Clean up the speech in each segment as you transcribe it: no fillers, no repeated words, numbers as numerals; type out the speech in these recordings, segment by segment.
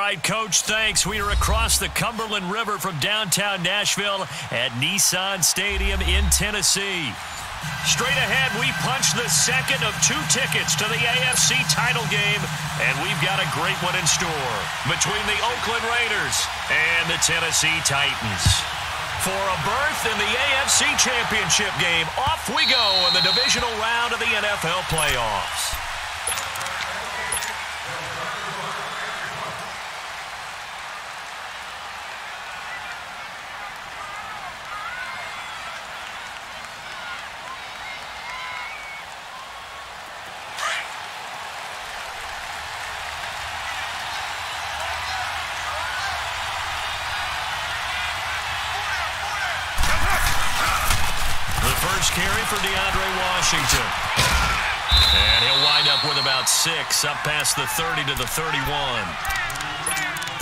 right, Coach, thanks. We are across the Cumberland River from downtown Nashville at Nissan Stadium in Tennessee. Straight ahead, we punch the second of 2 tickets to the AFC title game, and we've got a great one in store between the Oakland Raiders and the Tennessee Titans. For a berth in the AFC Championship game, off we go in the divisional round of the NFL playoffs. Carry for DeAndre Washington. And he'll wind up with about 6, up past the 30 to the 31. All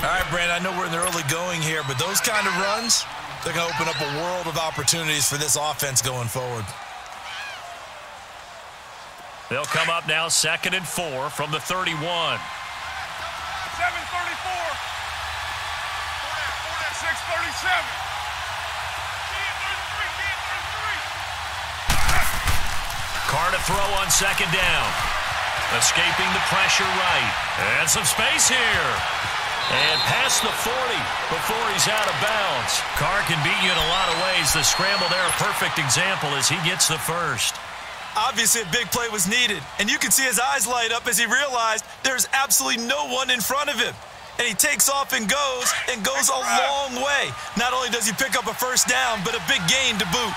right, Brandon, I know we're in the early going here, but those kind of runs, they're going to open up a world of opportunities for this offense going forward. They'll come up now 2nd and 4 from the 31. 7:34. 6:37. Carr to throw on 2nd down. Escaping the pressure right. And some space here. And past the 40 before he's out of bounds. Carr can beat you in a lot of ways. The scramble there, a perfect example as he gets the first. Obviously, a big play was needed. And you can see his eyes light up as he realized there's absolutely no one in front of him. And he takes off and goes a long way. Not only does he pick up a first down, but a big gain to boot.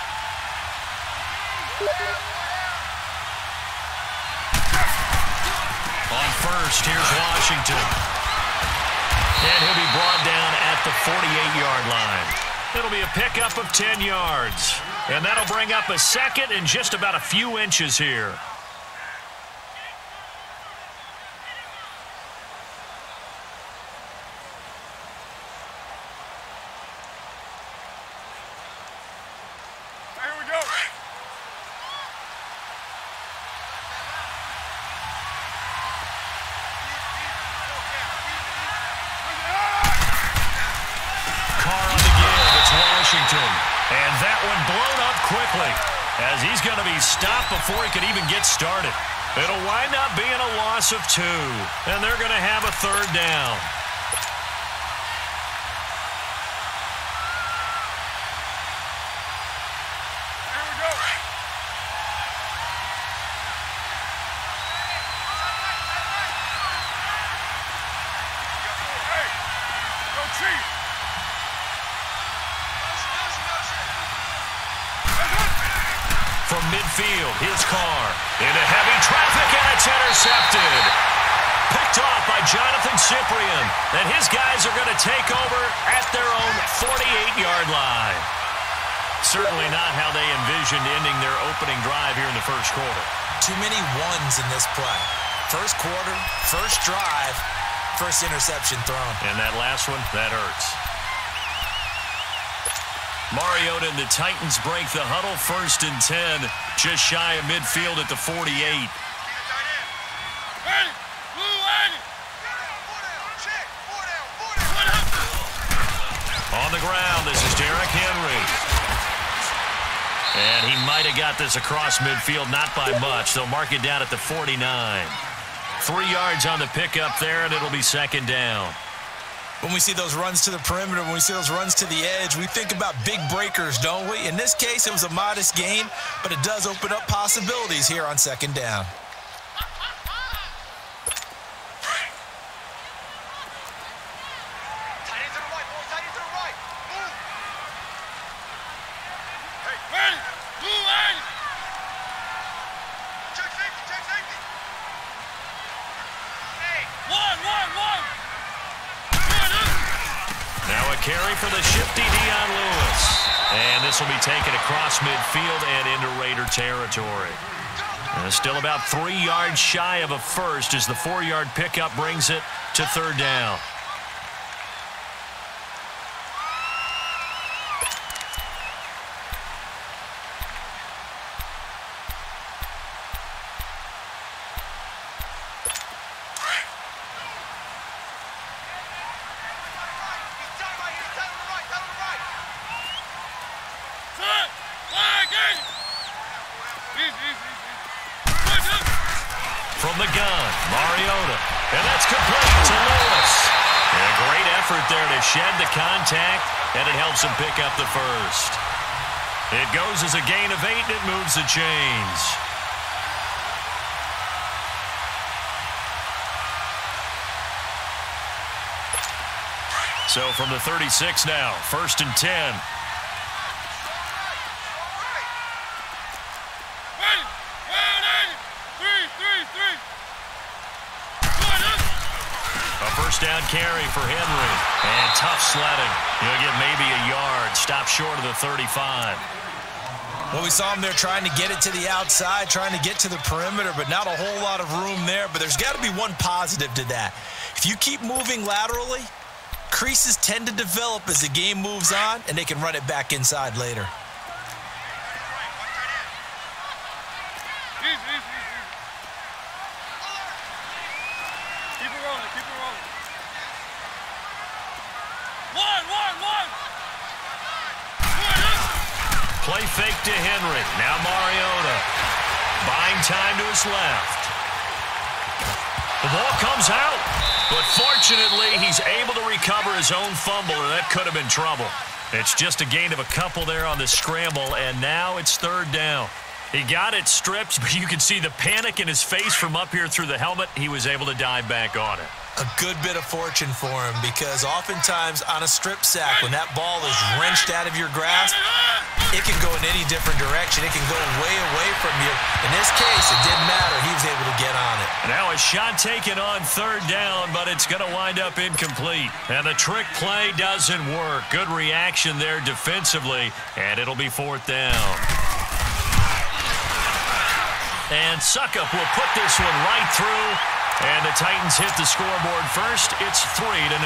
On first, here's Washington. And he'll be brought down at the 48-yard line. It'll be a pickup of 10 yards. And that'll bring up a second and just about a few inches here. And that one blown up quickly as he's going to be stopped before he could even get started. It'll wind up being a loss of 2, and they're going to have a 3rd down. Here we go. Hey, go Chiefs. From midfield, his Carr into heavy traffic, and it's intercepted. Picked off by Jonathan Cyprien. And his guys are going to take over at their own 48-yard line. Certainly not how they envisioned ending their opening drive here in the first quarter. Too many ones in this play. First quarter, first drive, first interception thrown. And that last one, that hurts. Mariota and the Titans break the huddle, 1st and 10, just shy of midfield at the 48. On the ground, this is Derrick Henry. And he might have got this across midfield, not by much. They'll mark it down at the 49. 3 yards on the pickup there, and it'll be 2nd down. When we see those runs to the perimeter, when we see those runs to the edge, we think about big breakers, don't we? In this case, it was a modest gain, but it does open up possibilities here on 2nd down. Carry for the shifty Dion Lewis. And this will be taken across midfield and into Raider territory. And still about 3 yards shy of a first as the 4-yard pickup brings it to 3rd down. From the gun, Mariota. And that's complete to Lewis. And a great effort there to shed the contact, and it helps him pick up the first. It goes as a gain of 8, and it moves the chains. So from the 36 now, 1st and 10. A first down carry for Henry. And tough sledding. He'll get maybe a yard. Stop short of the 35. Well, we saw him there trying to get it to the outside, trying to get to the perimeter, but not a whole lot of room there. But there's got to be one positive to that. If you keep moving laterally, creases tend to develop as the game moves on, and they can run it back inside later. Play fake to Henry. Now Mariota. Buying time to his left. The ball comes out. But fortunately, he's able to recover his own fumble, or that could have been trouble. It's just a gain of a couple there on the scramble, and now it's 3rd down. He got it stripped, but you can see the panic in his face from up here through the helmet. He was able to dive back on it. A good bit of fortune for him, because oftentimes on a strip sack, when that ball is wrenched out of your grasp, it can go in any different direction. It can go way away from you. In this case, it didn't matter. He was able to get on it. Now a shot taken on 3rd down, but it's going to wind up incomplete. And the trick play doesn't work. Good reaction there defensively, and it'll be 4th down. And Suckup will put this one right through. And the Titans hit the scoreboard first. It's 3-0.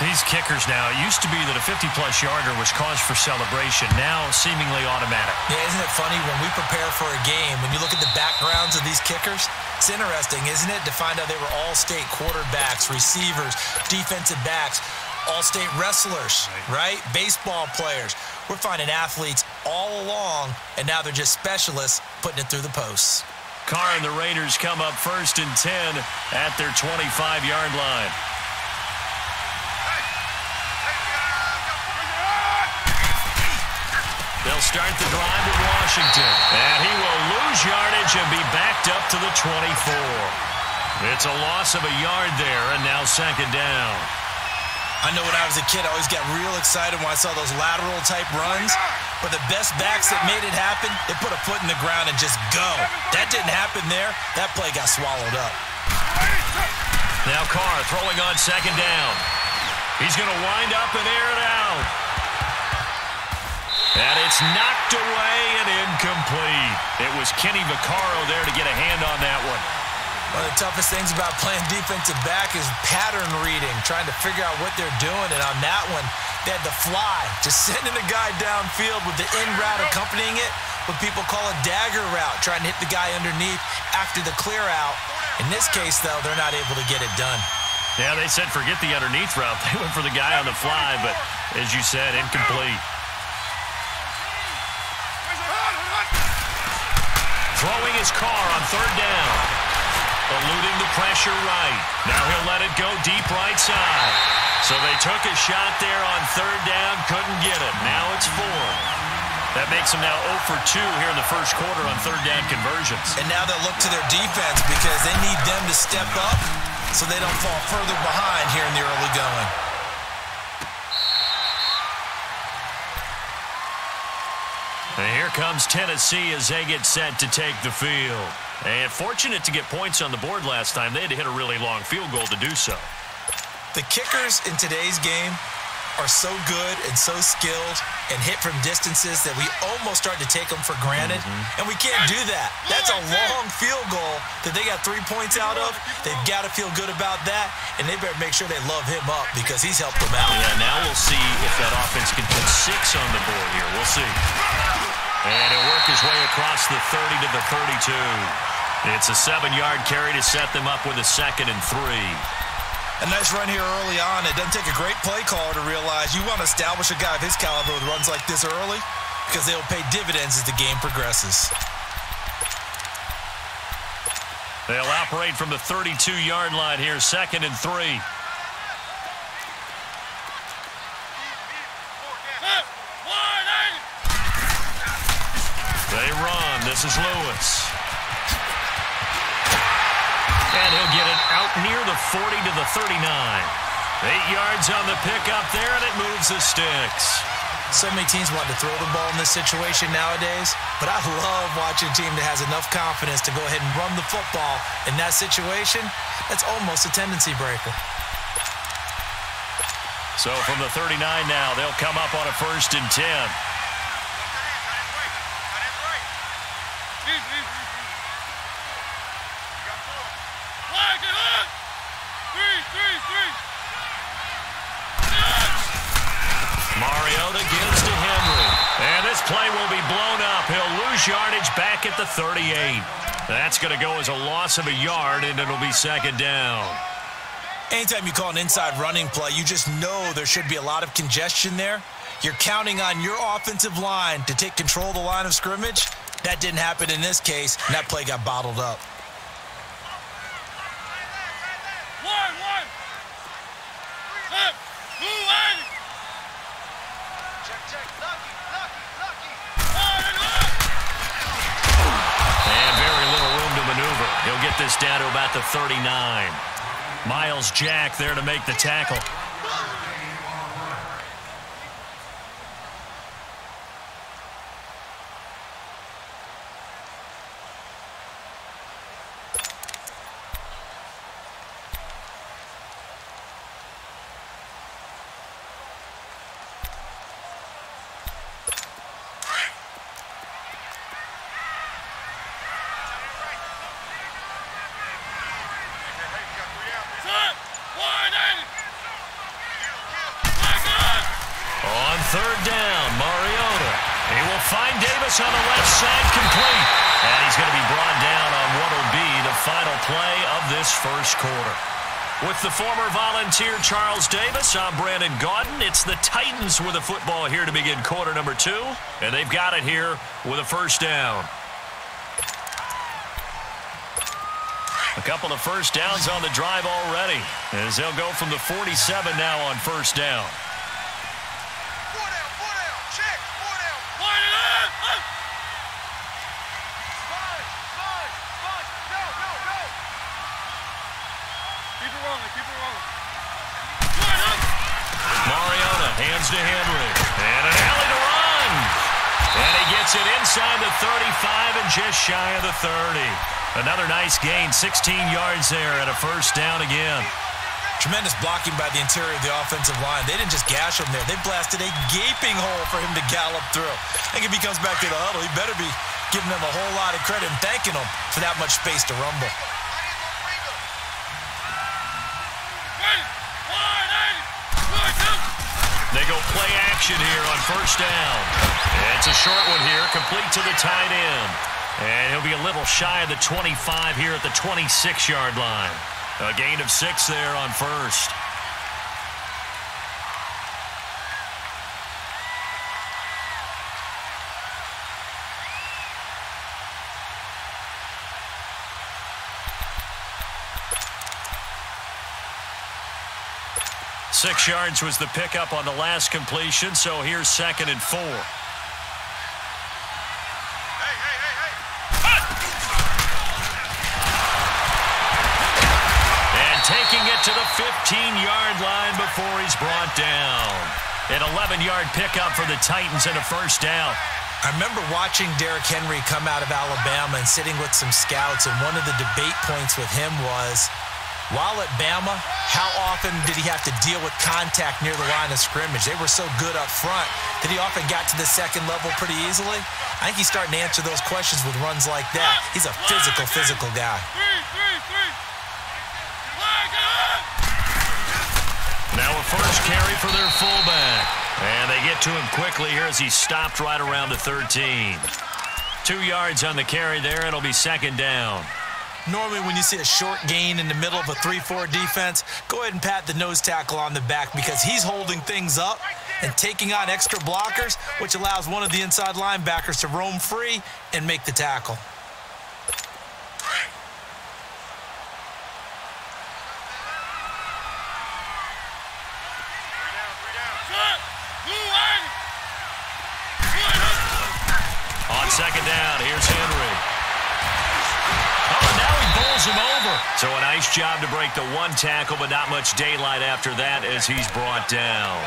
These kickers now, it used to be that a 50-plus yarder was cause for celebration. Now seemingly automatic. Yeah, isn't it funny when we prepare for a game, when you look at the backgrounds of these kickers, it's interesting, isn't it, to find out they were all-state quarterbacks, receivers, defensive backs, all-state wrestlers, right? Baseball players. We're finding athletes all along, and now they're just specialists putting it through the posts. Carr and the Raiders come up 1st and 10 at their 25-yard line. They'll start the drive with Washington. And he will lose yardage and be backed up to the 24. It's a loss of a yard there, and now 2nd down. I know when I was a kid, I always got real excited when I saw those lateral-type runs. But the best backs that made it happen, they put a foot in the ground and just go. That didn't happen there. That play got swallowed up. Now Carr throwing on 2nd down. He's going to wind up and air it out. And it's knocked away and incomplete. It was Kenny Vaccaro there to get a hand on that one. One of the toughest things about playing defensive back is pattern reading, trying to figure out what they're doing. And on that one, they had to fly, just sending the guy downfield with the in route accompanying it, what people call a dagger route, trying to hit the guy underneath after the clear out. In this case, though, they're not able to get it done. Yeah, they said forget the underneath route. They went for the guy on the fly, but as you said, incomplete. Throwing his Carr on 3rd down. Eluding the pressure right. Now he'll let it go deep right side. So they took a shot there on 3rd down, couldn't get it. Now it's 4. That makes them now 0 for 2 here in the first quarter on 3rd down conversions. And now they'll look to their defense because they need them to step up so they don't fall further behind here in the early going. And here comes Tennessee as they get set to take the field. And fortunate to get points on the board last time. They had to hit a really long field goal to do so. The kickers in today's game are so good and so skilled and hit from distances that we almost start to take them for granted. And we can't do that. That's a long field goal that they got 3 points out of. They've got to feel good about that, and they better make sure they love him up because he's helped them out. Yeah, now we'll see if that offense can put 6 on the board here. We'll see. And he'll work his way across the 30 to the 32. It's a 7-yard carry to set them up with a 2nd and 3. A nice run here early on. It doesn't take a great play caller to realize you want to establish a guy of his caliber with runs like this early because they'll pay dividends as the game progresses. They'll operate from the 32-yard line here, 2nd and 3. They run. This is Lewis. And he'll get it out near the 40 to the 39. 8 yards on the pickup there, and it moves the sticks. So many teams want to throw the ball in this situation nowadays, but I love watching a team that has enough confidence to go ahead and run the football. In that situation, that's almost a tendency breaker. So from the 39 now, they'll come up on a 1st and 10. Mariota gives to Henry. And this play will be blown up. He'll lose yardage back at the 38. That's going to go as a loss of a yard, and it'll be 2nd down. Anytime you call an inside running play, you just know there should be a lot of congestion there. You're counting on your offensive line to take control of the line of scrimmage. That didn't happen in this case, and that play got bottled up. And very little room to maneuver. He'll get this down to about the 39. Miles Jack there to make the tackle. On 3rd down, Mariota. He will find Davis on the left side, complete. And he's going to be brought down on what will be the final play of this 1st quarter. With the former Volunteer Charles Davis, I'm Brandon Gaudin. It's the Titans with the football here to begin quarter number 2. And they've got it here with a 1st down. A couple of 1st downs on the drive already, as they'll go from the 47 now on 1st down. Mariota hands to Henry. And an alley to run. And he gets it inside the 35 and just shy of the 30. Another nice gain, 16 yards there and a 1st down again. Tremendous blocking by the interior of the offensive line. They didn't just gash him there. They blasted a gaping hole for him to gallop through. I think if he comes back to the huddle, he better be giving them a whole lot of credit and thanking them for that much space to rumble. They go play action here on 1st down. It's a short one here, complete to the tight end. And he'll be a little shy of the 25 here at the 26-yard line. A gain of 6 there on 1st. Six yards was the pickup on the last completion, so here's 2nd and 4. Taking it to the 15-yard line before he's brought down. An 11-yard pickup for the Titans and a 1st down. I remember watching Derrick Henry come out of Alabama and sitting with some scouts, and one of the debate points with him was, while at Bama, how often did he have to deal with contact near the line of scrimmage? They were so good up front that he often got to the 2nd level pretty easily. I think he's starting to answer those questions with runs like that. He's a physical guy. Now a 1st carry for their fullback. And they get to him quickly here as he stopped right around the 13. 2 yards on the carry there. It'll be 2nd down. Normally when you see a short gain in the middle of a 3-4 defense, go ahead and pat the nose tackle on the back because he's holding things up and taking on extra blockers, which allows one of the inside linebackers to roam free and make the tackle. second down. Here's Henry. Oh, and now he bowls him over. So a nice job to break the one tackle, but not much daylight after that as he's brought down.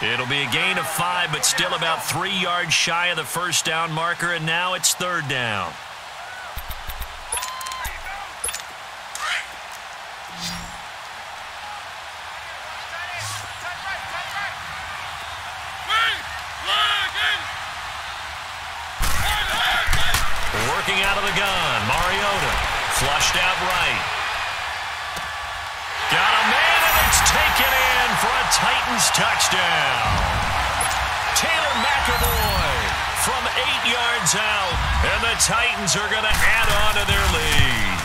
It'll be a gain of 5, but still about 3 yards shy of the first down marker, and now it's third down. Working out of the gun, Mariota, flushed out right. Got a man, and it's taken in for a Titans touchdown. Taylor McAvoy from 8 yards out, and the Titans are going to add on to their lead.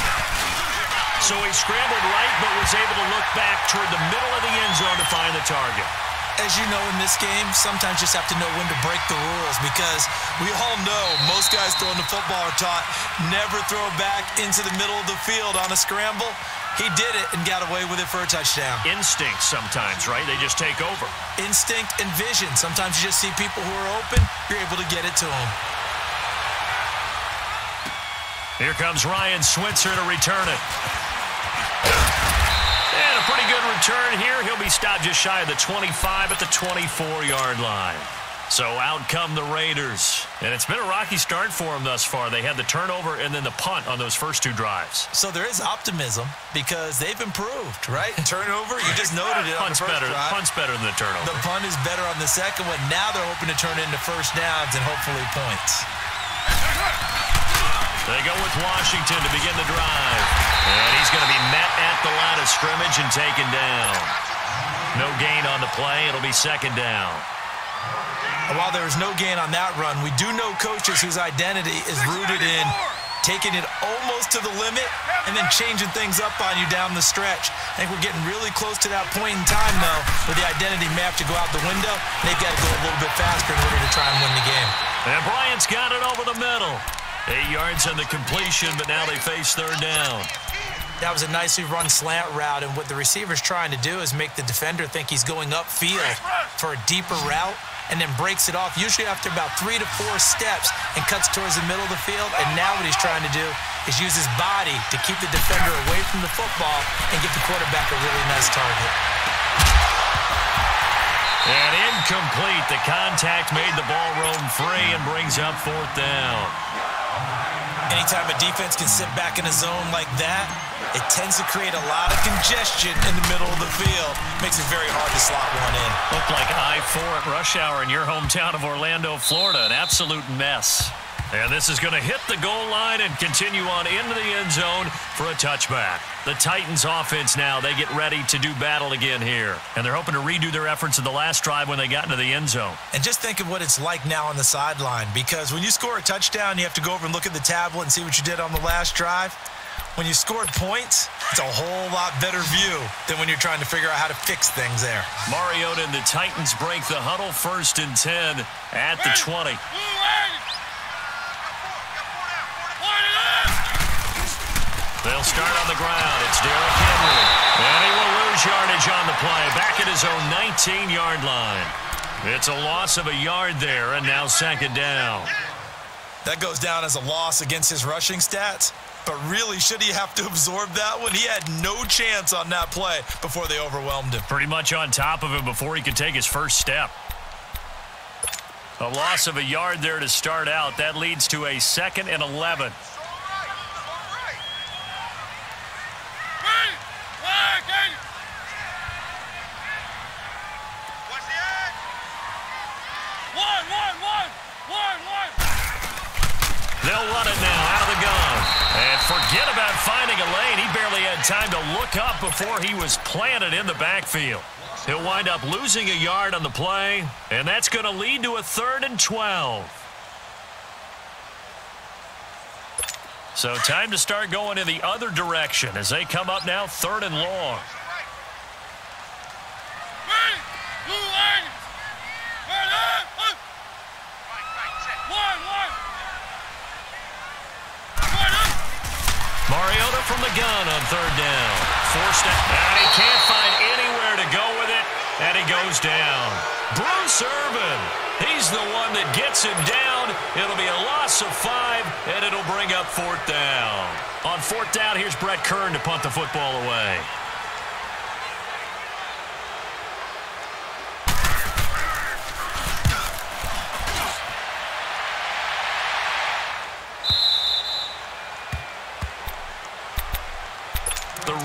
So he scrambled right, but was able to look back toward the middle of the end zone to find the target. As you know, in this game, sometimes you just have to know when to break the rules, because We all know most guys throwing the football are taught never throw back into the middle of the field on a scramble. He did it and got away with it for a touchdown. Instinct sometimes, right? They just take over. Instinct and vision. Sometimes you just see people who are open, you're able to get it to them. Here comes Ryan Switzer to return it. And a pretty good return here. He'll be stopped just shy of the 25 at the 24-yard line. So out come the Raiders. And it's been a rocky start for them thus far. They had the turnover and then the punt on those first 2 drives. So there is optimism because they've improved, right? Turnover, you just noted it on the first drive. Punt's better than the turnover. The punt is better on the second one. Now they're hoping to turn it into first downs and hopefully points. They go with Washington to begin the drive. And he's going to be met at the line of scrimmage and taken down. No gain on the play. It'll be second down. While there was no gain on that run, we do know coaches whose identity is rooted in taking it almost to the limit and then changing things up on you down the stretch. I think we're getting really close to that point in time, though, where the identity map to go out the window. They've got to go a little bit faster in order to try and win the game. And Bryant's got it over the middle. 8 yards on the completion, but now they face third down. That was a nicely run slant route, and what the receiver's trying to do is make the defender think he's going upfield for a deeper route, and then breaks it off, usually after about 3 to 4 steps, and cuts towards the middle of the field. And now what he's trying to do is use his body to keep the defender away from the football and give the quarterback a really nice target. And incomplete. The contact made the ball roam free and brings up fourth down. Anytime a defense can sit back in a zone like that, it tends to create a lot of congestion in the middle of the field. Makes it very hard to slot one in. Looked like I-4 at rush hour in your hometown of Orlando, Florida. An absolute mess. And this is going to hit the goal line and continue on into the end zone for a touchback. The Titans offense now, they get ready to do battle again here. And they're hoping to redo their efforts in the last drive when they got into the end zone. And just think of what it's like now on the sideline, because when you score a touchdown, you have to go over and look at the tablet and see what you did on the last drive. When you scored points, it's a whole lot better view than when you're trying to figure out how to fix things there. Mariota and the Titans break the huddle, 1st and 10 at the 20. They'll start on the ground. It's Derrick Henry. And he will lose yardage on the play. Back at his own 19-yard line. It's a loss of a yard there, and now second down. That goes down as a loss against his rushing stats. But really, should he have to absorb that one? He had no chance on that play before they overwhelmed him. Pretty much on top of him before he could take his first step. A loss of a yard there to start out. That leads to a 2nd and 11. They'll run it now out of the gun. And forget about finding a lane. He barely had time to look up before he was planted in the backfield. He'll wind up losing a yard on the play, and that's going to lead to a 3rd and 12. So time to start going in the other direction as they come up now 3rd and long. Mariota from the gun on 3rd down. Forced it, and he can't find anywhere to go with it, and he goes down. Bruce Irvin, he's the one that gets him down. It'll be a loss of 5, and it'll bring up 4th down. On 4th down, here's Brett Kern to punt the football away.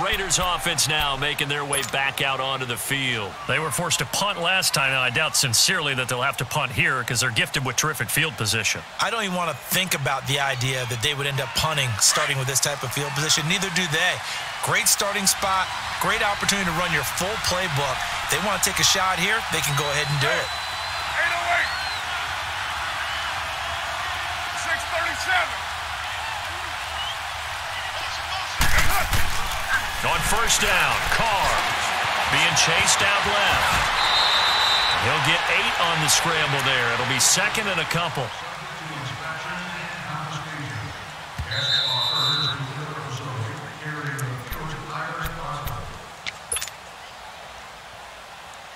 Raiders offense now making their way back out onto the field. They were forced to punt last time. Now, I doubt sincerely that they'll have to punt here because they're gifted with terrific field position. I don't even want to think about the idea that they would end up punting starting with this type of field position. Neither do they. Great starting spot, great opportunity to run your full playbook. If they want to take a shot here, they can go ahead and do it. 808. 637. On 1st down, Carr being chased out left. He'll get 8 on the scramble there. It'll be 2nd and a couple.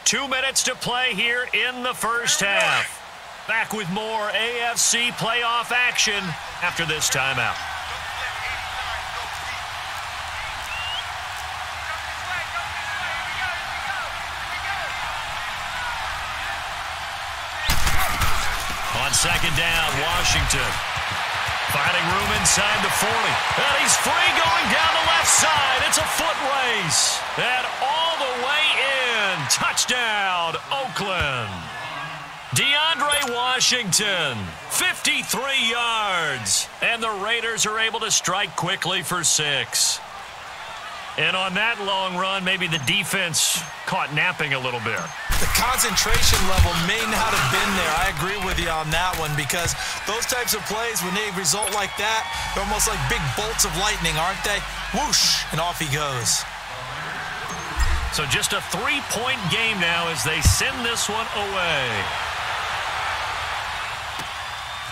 Two minutes to play here in the first half. Back with more AFC playoff action after this timeout. On 2nd down, Washington. Finding room inside the 40. And he's free going down the left side. It's a foot race. And all the way in. Touchdown, Oakland. DeAndre Washington, 53 yards. And the Raiders are able to strike quickly for 6. And on that long run, maybe the defense caught napping a little bit. The concentration level may not have been there. I agree with you on that one because those types of plays, when they result like that, they're almost like big bolts of lightning, aren't they? Whoosh, and off he goes. So just a 3-point game now as they send this one away.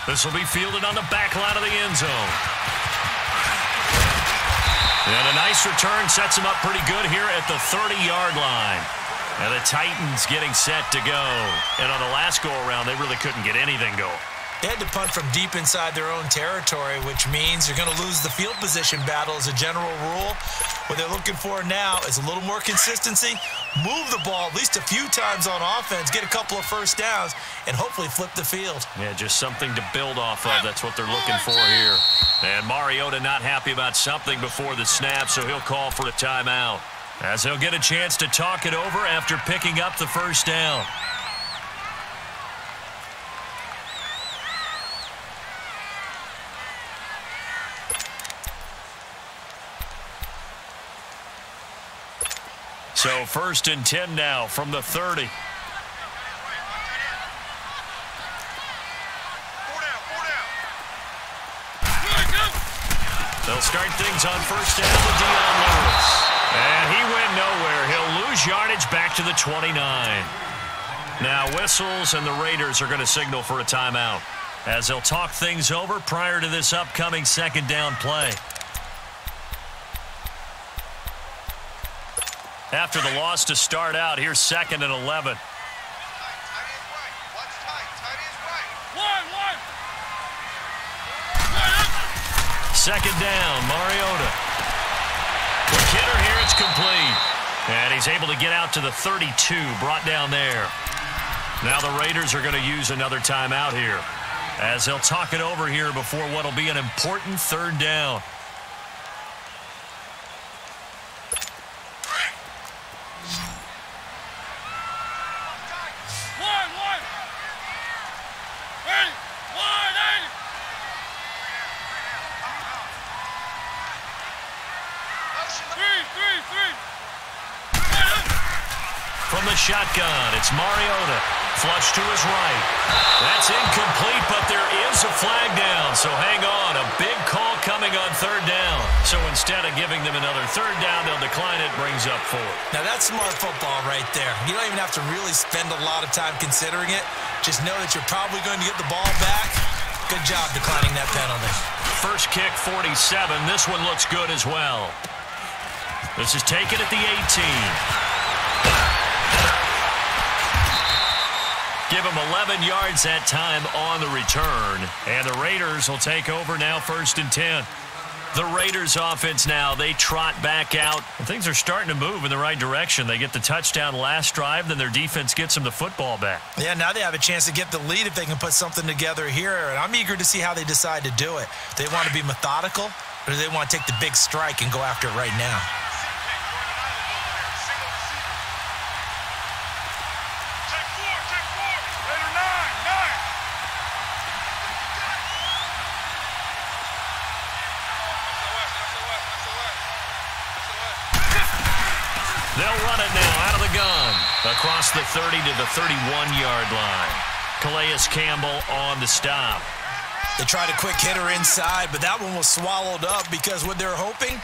This will be fielded on the back line of the end zone. And a nice return sets him up pretty good here at the 30-yard line. And the Titans getting set to go. And on the last go-around, they really couldn't get anything going. They had to punt from deep inside their own territory, which means you're going to lose the field position battle as a general rule. What they're looking for now is a little more consistency, move the ball at least a few times on offense, get a couple of first downs, and hopefully flip the field. Yeah, just something to build off of. That's what they're looking for here. And Mariota not happy about something before the snap, so he'll call for a timeout, as he'll get a chance to talk it over after picking up the first down. So 1st and 10 now from the 30. They'll start things on 1st down with Dion Lewis. And he went nowhere. He'll lose yardage back to the 29. Now whistles and the Raiders are going to signal for a timeout as they'll talk things over prior to this upcoming 2nd down play. After the loss to start out, here's 2nd and 11. Second down, Mariota. The kidder here, it's complete. And he's able to get out to the 32, brought down there. Now the Raiders are going to use another timeout here, as they'll talk it over here before what'll be an important 3rd down. From the shotgun, it's Mariota. Flush to his right. That's incomplete, but there is a flag down, so hang on. A big call coming on 3rd down. So instead of giving them another 3rd down, they'll decline it, brings up 4. Now that's smart football right there. You don't even have to really spend a lot of time considering it. Just know that you're probably going to get the ball back. Good job declining that penalty. First kick, 47. This one looks good as well. This is taken at the 18. give them 11 yards that time on the return. And the Raiders will take over now 1st and 10. The Raiders offense now, they trot back out. And things are starting to move in the right direction. They get the touchdown last drive, then their defense gets them the football back. Yeah, now they have a chance to get the lead if they can put something together here. And I'm eager to see how they decide to do it. They want to be methodical, or do they want to take the big strike and go after it right now? They'll run it now out of the gun. Across the 30 to the 31-yard line. Calais Campbell on the stop. They tried a quick hitter inside, but that one was swallowed up because what they're hoping,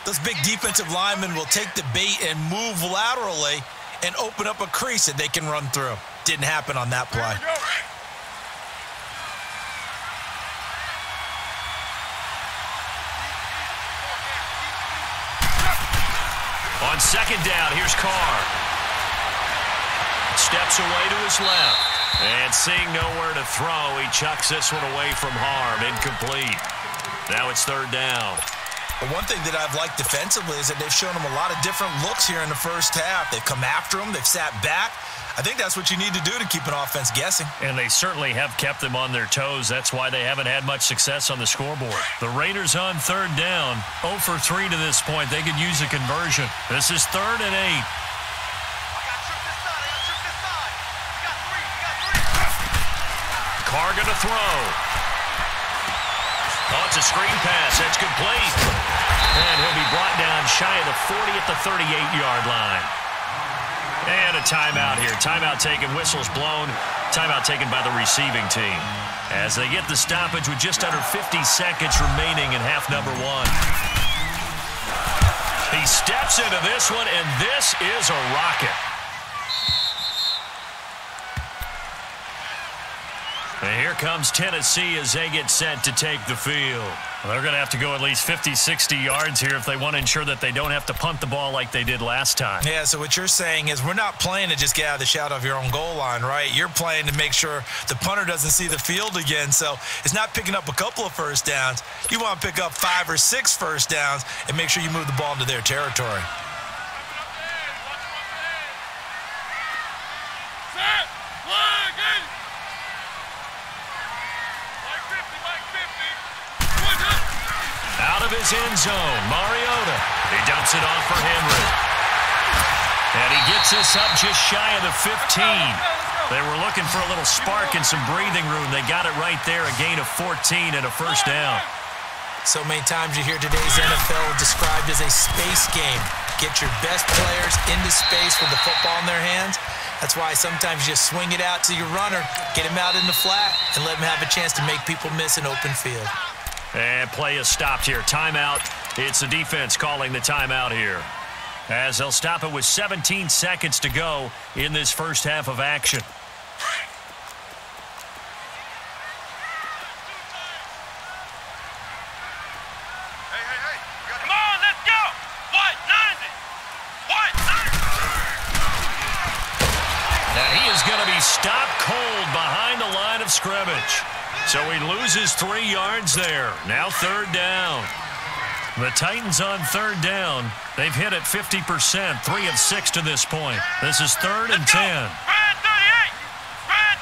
those big defensive linemen will take the bait and move laterally and open up a crease that they can run through. Didn't happen on that play. On 2nd down, here's Carr. Steps away to his left. And seeing nowhere to throw, he chucks this one away from harm. Incomplete. Now it's 3rd down. But one thing that I've liked defensively is that they've shown them a lot of different looks here in the first half. They've come after them. They've sat back. I think that's what you need to do to keep an offense guessing. And they certainly have kept them on their toes. That's why they haven't had much success on the scoreboard. The Raiders on 3rd down. 0 for 3 to this point. They could use a conversion. This is 3rd and 8. Carr going to throw. Oh, it's a screen pass. That's complete. And he'll be brought down shy of the 40 at the 38-yard line. And a timeout here. Timeout taken, whistles blown. Timeout taken by the receiving team. As they get the stoppage with just under 50 seconds remaining in half number 1. He steps into this one, and this is a rocket. And here comes Tennessee as they get set to take the field. Well, they're going to have to go at least 50, 60 yards here if they want to ensure that they don't have to punt the ball like they did last time. Yeah, so what you're saying is we're not playing to just get out of the shadow of your own goal line, right? You're playing to make sure the punter doesn't see the field again. So it's not picking up a couple of first downs. You want to pick up 5 or 6 first downs and make sure you move the ball into their territory. Out of his end zone, Mariota. He dumps it off for Henry. And he gets this up just shy of the 15. They were looking for a little spark and some breathing room. They got it right there, a gain of 14 and a first down. So many times you hear today's NFL described as a space game. Get your best players into space with the football in their hands. That's why sometimes you just swing it out to your runner, get him out in the flat, and let him have a chance to make people miss an open field. And play is stopped here. Timeout. It's the defense calling the timeout here. As they'll stop it with 17 seconds to go in this first half of action. Hey. Come on, let's go. What? 90. What? 90. Now he is going to be stopped cold behind the line of scrimmage. So he loses 3 yards there. Now 3rd down. The Titans on 3rd down. They've hit it 50%, 3 of 6 to this point. This is 3rd and 10. Brad 38. Brad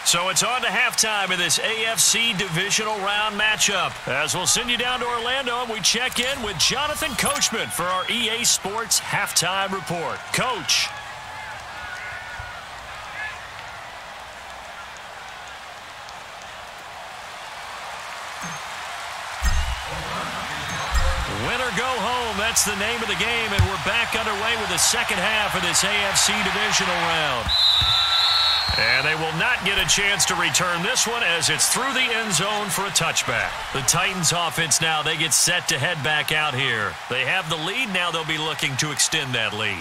38. So it's on to halftime of this AFC Divisional Round matchup. As we'll send you down to Orlando and we check in with Jonathan Coachman for our EA Sports Halftime Report. Coach. Win or go home, that's the name of the game, and we're back underway with the second half of this AFC Divisional Round. And they will not get a chance to return this one as it's through the end zone for a touchback. The Titans offense now, they get set to head back out here. They have the lead, now they'll be looking to extend that lead.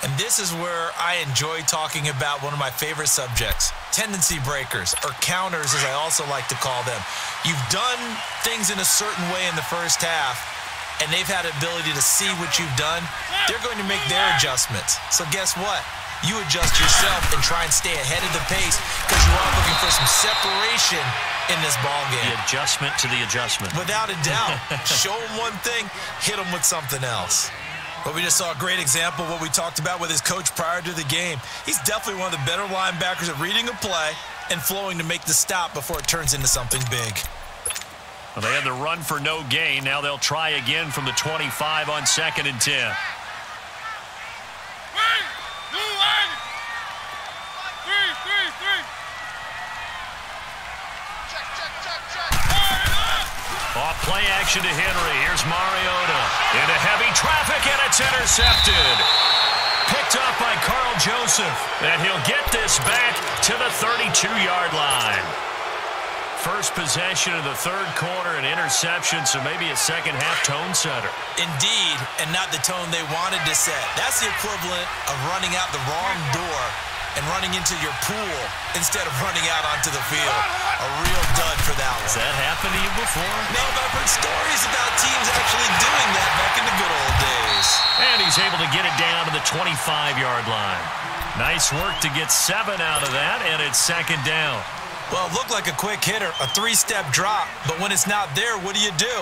And this is where I enjoy talking about one of my favorite subjects, tendency breakers, or counters as I also like to call them. You've done things in a certain way in the first half. and they've had the ability to see what you've done, they're going to make their adjustments. So guess what? You adjust yourself and try and stay ahead of the pace because you are looking for some separation in this ball game. The adjustment to the adjustment. Without a doubt. Show them one thing, hit them with something else. But we just saw a great example of what we talked about with his coach prior to the game. He's definitely one of the better linebackers at reading a play and flowing to make the stop before it turns into something big. Well, they had the run for no gain. Now they'll try again from the 25 on 2nd and 10. Off play action to Henry. Here's Mariota. Into heavy traffic, and it's intercepted. Picked up by Carl Joseph. And he'll get this back to the 32-yard line. First possession of the third quarter, an interception, so maybe a second-half tone setter. Indeed, and not the tone they wanted to set. That's the equivalent of running out the wrong door and running into your pool instead of running out onto the field. A real dud for that one. Has that happened to you before? No, but I've heard stories about teams actually doing that back in the good old days. And he's able to get it down to the 25-yard line. Nice work to get 7 out of that, and it's 2nd down. Well, it looked like a quick hitter, a 3-step drop, but when it's not there, what do?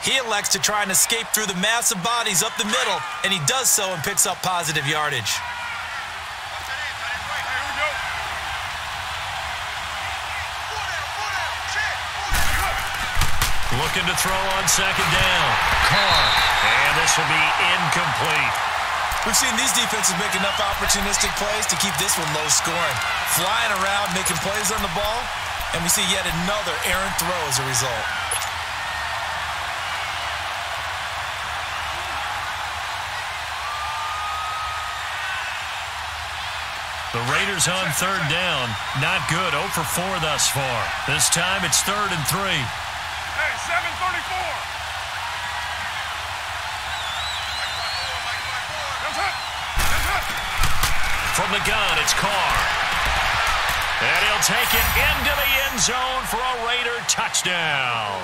He elects to try and escape through the massive bodies up the middle, and he does so and picks up positive yardage. Looking to throw on 2nd down. Carr. And this will be incomplete. We've seen these defenses make enough opportunistic plays to keep this one low scoring. Flying around, making plays on the ball, and we see yet another errant throw as a result. The Raiders on 3rd down. Not good. 0 for 4 thus far. This time it's 3rd and 3. Hey, 7:34. From the gun, it's Carr. And he'll take it into the end zone for a Raider touchdown.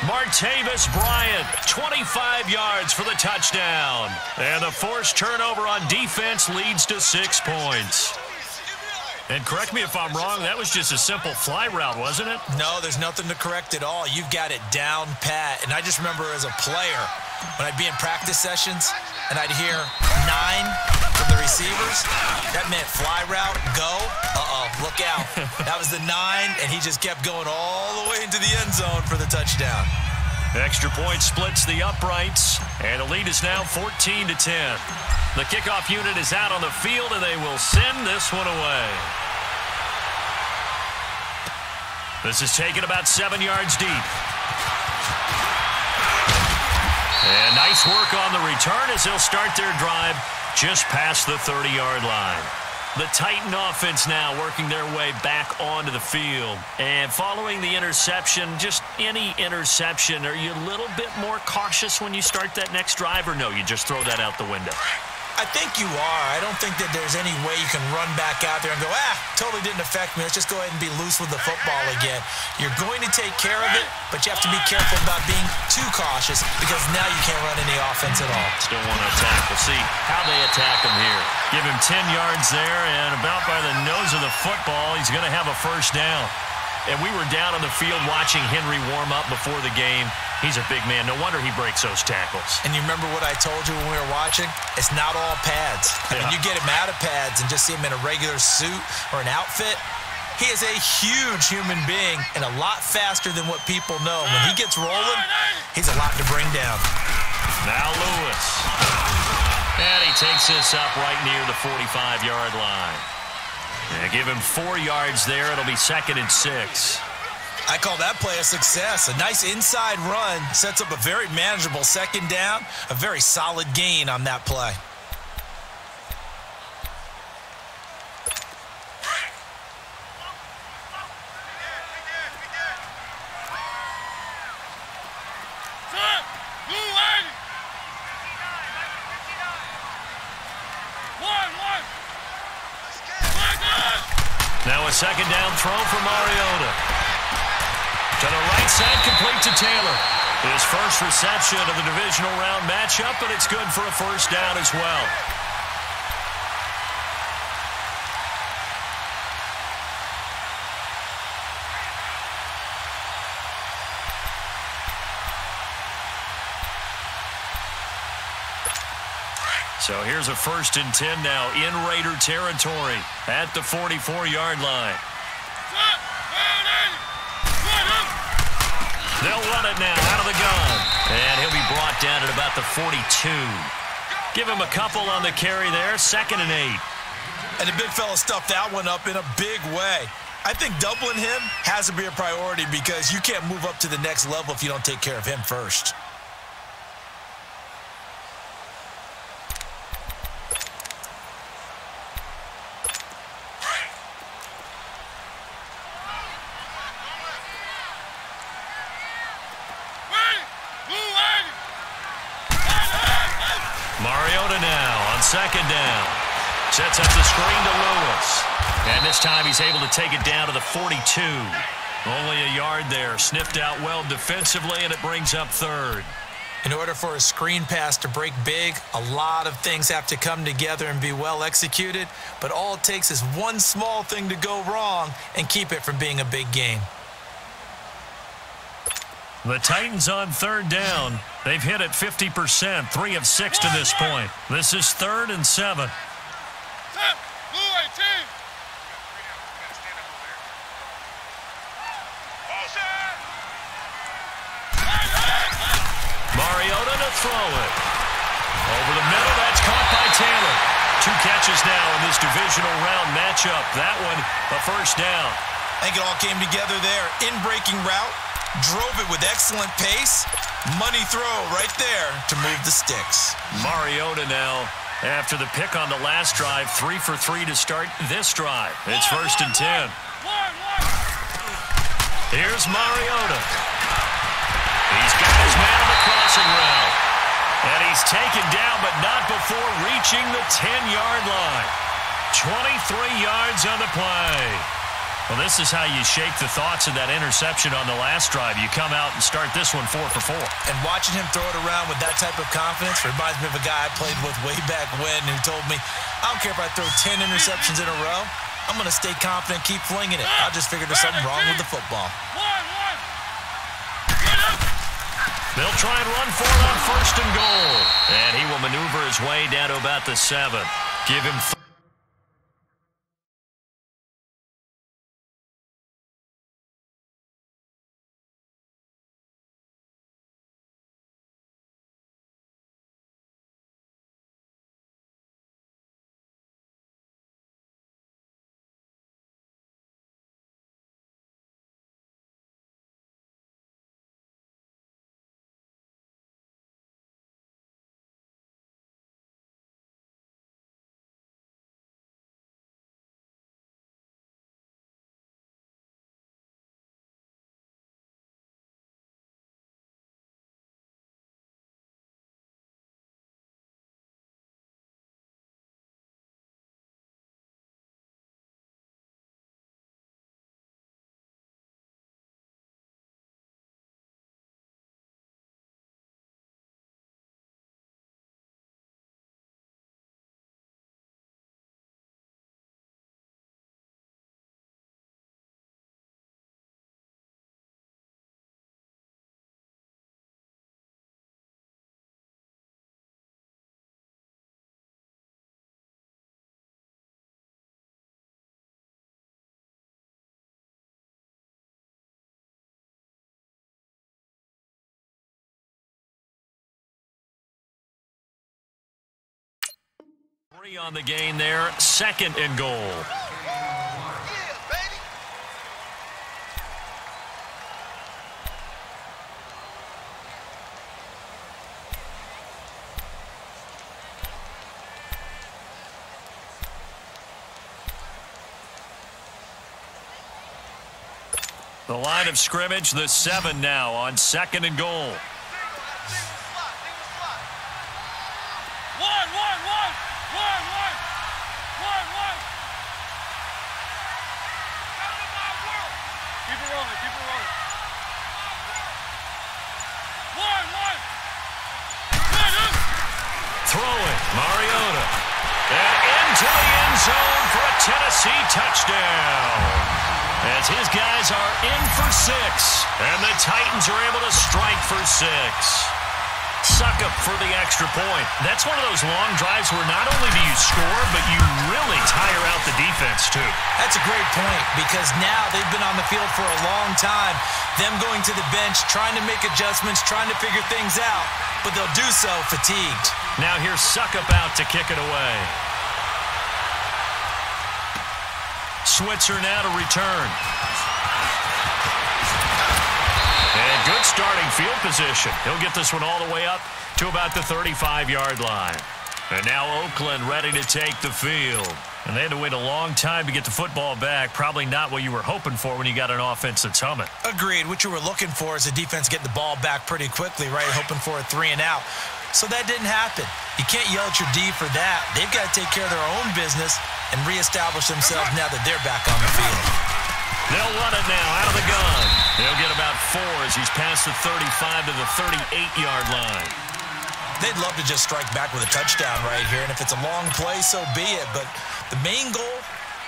Martavis Bryant, 25 yards for the touchdown. And the forced turnover on defense leads to 6 points. And correct me if I'm wrong, that was just a simple fly route, wasn't it? No, there's nothing to correct at all. You've got it down pat. And I just remember as a player, when I'd be in practice sessions and I'd hear 9 from the receivers, that meant fly route, go. Look out. That was the 9, and he just kept going all the way into the end zone for the touchdown. Extra point splits the uprights, and the lead is now 14-10. The kickoff unit is out on the field, and they will send this one away. This is taken about 7 yards deep. And nice work on the return as they'll start their drive just past the 30-yard line. The Titan offense now working their way back onto the field. And following the interception, just any interception, are you a little bit more cautious when you start that next drive, or no, you just throw that out the window? I think you are. I don't think that there's any way you can run back out there and go, totally didn't affect me. Let's just go ahead and be loose with the football again. You're going to take care of it, but you have to be careful about being too cautious because now you can't run any offense at all. Still want to attack. We'll see how they attack him here. Give him 10 yards there, and about by the nose of the football, he's going to have a first down. And we were down on the field watching Henry warm up before the game. He's a big man. No wonder he breaks those tackles. And you remember what I told you when we were watching? It's not all pads. I mean, you get him out of pads and just see him in a regular suit or an outfit. He is a huge human being and a lot faster than what people know. When he gets rolling, he's a lot to bring down. Now Lewis. And he takes this up right near the 45-yard line. And give him 4 yards there. It'll be 2nd and 6. I call that play a success. A nice inside run sets up a very manageable 2nd down. A very solid gain on that play. Now a 2nd down throw for Mariota. To the right side, complete to Taylor. His first reception of the divisional round matchup, but it's good for a first down as well. So here's a 1st and 10 now in Raider territory at the 44-yard line. They'll run it now out of the gun. And he'll be brought down at about the 42. Give him a couple on the carry there. 2nd and 8. And the big fella stuffed that one up in a big way. I think doubling him has to be a priority because you can't move up to the next level if you don't take care of him first. Second down. Sets up the screen to Lewis. And this time he's able to take it down to the 42. Only a yard there. Sniffed out well defensively, and it brings up 3rd. In order for a screen pass to break big, a lot of things have to come together and be well executed. But all it takes is one small thing to go wrong and keep it from being a big game. The Titans on 3rd down. They've hit it 50%, 3 of 6 to this point. This is 3rd and 7. Mariota to throw it. Over the middle, that's caught by Taylor. 2 catches now in this divisional round matchup. That one, a first down. I think it all came together there. In-breaking route. Drove it with excellent pace. Money throw right there to move the sticks. Mariota now, after the pick on the last drive, 3 for 3 to start this drive. It's 1st and 10. Here's Mariota. He's got his man on the crossing route. And he's taken down, but not before reaching the 10-yard line. 23 yards on the play. Well, this is how you shake the thoughts of that interception on the last drive. You come out and start this one 4 for 4. And watching him throw it around with that type of confidence reminds me of a guy I played with way back when who told me, I don't care if I throw 10 interceptions in a row. I'm going to stay confident, keep flinging it. I just figured there's something wrong with the football. They'll try and run for it on 1st and goal. And he will maneuver his way down to about the 7. Give him 3 on the gain there. 2nd and goal. The line of scrimmage, the 7 now on 2nd and goal. throwing. Mariota. And into the end zone for a Tennessee touchdown. As his guys are in for 6. And the Titans are able to strike for 6. Suckup for the extra point. That's one of those long drives where not only do you score, but you really tire out the defense, too. That's a great point because now they've been on the field for a long time. Them going to the bench, trying to make adjustments, trying to figure things out, but they'll do so fatigued. Now here's Suckup out to kick it away. Switzer now to return. And good starting field position. He'll get this one all the way up to about the 35-yard line. And now Oakland ready to take the field. And they had to wait a long time to get the football back. Probably not what you were hoping for when you got an offense that's humming. Agreed. What you were looking for is a defense getting the ball back pretty quickly, right? Hoping for a 3-and-out. So that didn't happen. You can't yell at your D for that. They've got to take care of their own business and reestablish themselves now that they're back on the field. They'll run it now out of the gun. They'll get about 4 as he's past the 35 to the 38-yard line. They'd love to just strike back with a touchdown right here, and if it's a long play, so be it. But the main goal,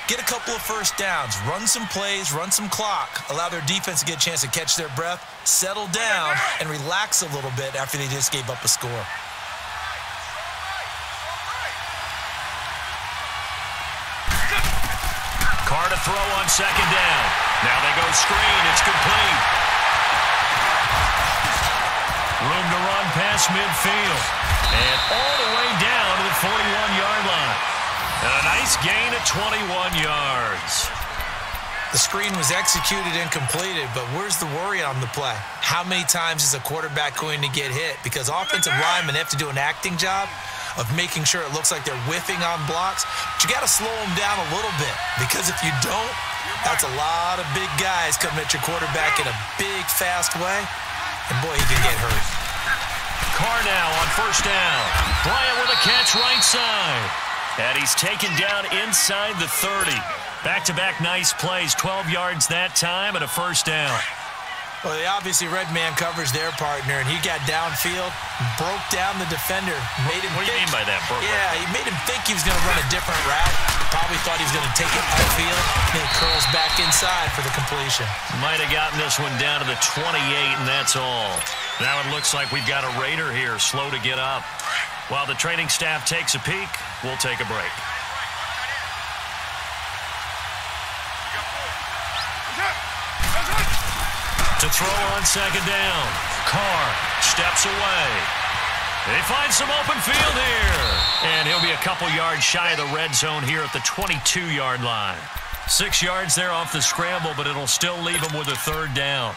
get a couple of first downs, run some plays, run some clock, allow their defense to get a chance to catch their breath, settle down, and relax a little bit after they just gave up a score. Carr to throw on second down. Now they go screen. It's complete. Room to run past midfield. And all the way down to the 41-yard line. And a nice gain of 21 yards. The screen was executed and completed, but where's the worry on the play? How many times is a quarterback going to get hit? Because offensive linemen have to do an acting job of making sure it looks like they're whiffing on blocks. But you got to slow them down a little bit, because if you don't, that's a lot of big guys coming at your quarterback in a big, fast way. And, boy, he can get hurt. Carr now on first down. Bryant with a catch right side. And he's taken down inside the 30. Back-to-back nice plays, 12 yards that time and a first down. Well, they obviously red man covers their partner, and he got downfield, broke down the defender, made him What do you mean by that, broke? Yeah, he made him think he was going to run a different route. Probably thought he was going to take it upfield, and then curls back inside for the completion. Might have gotten this one down to the 28, and that's all. Now it looks like we've got a Raider here, slow to get up. While the training staff takes a peek, we'll take a break. To throw on second down. Carr steps away. They find some open field here. And he'll be a couple yards shy of the red zone here at the 22-yard line. 6 yards there off the scramble, but it'll still leave him with a third down.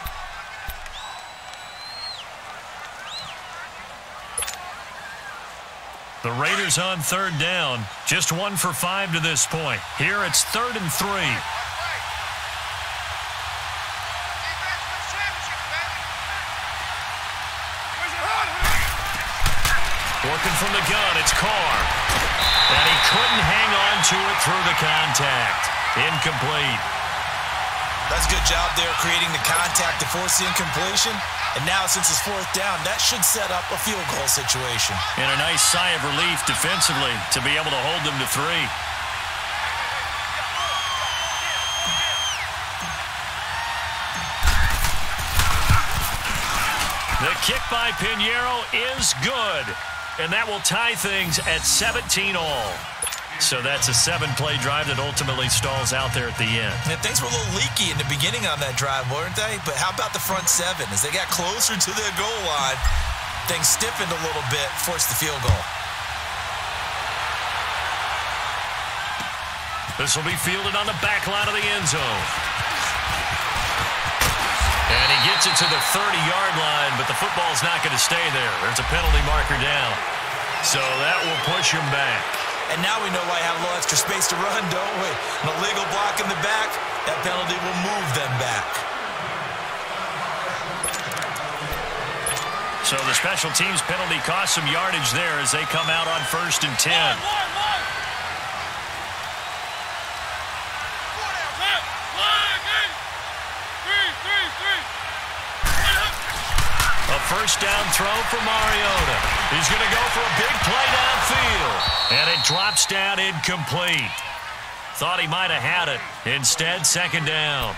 The Raiders on third down. Just 1 for 5 to this point. Here it's 3rd and 3. Working from the gun, it's Carr. And he couldn't hang on to it through the contact. Incomplete. That's a good job there creating the contact to force the incompletion. And now since it's 4th down, that should set up a field goal situation. And a nice sigh of relief defensively to be able to hold them to 3. The kick by Pinheiro is good. And that will tie things at 17 all. So that's a 7-play drive that ultimately stalls out there at the end. And things were a little leaky in the beginning on that drive, weren't they? But how about the front 7? As they got closer to their goal line, things stiffened a little bit, forced the field goal. This will be fielded on the back line of the end zone. And he gets it to the 30-yard line, but the football's not going to stay there. There's a penalty marker down. So that will push him back. And now we know why you have a little extra space to run, don't we? An illegal block in the back, that penalty will move them back. So the special teams penalty cost some yardage there as they come out on 1st and 10. A first down throw for Mariota. He's going to go for a big play downfield. And it drops down incomplete. Thought he might have had it. Instead, second down.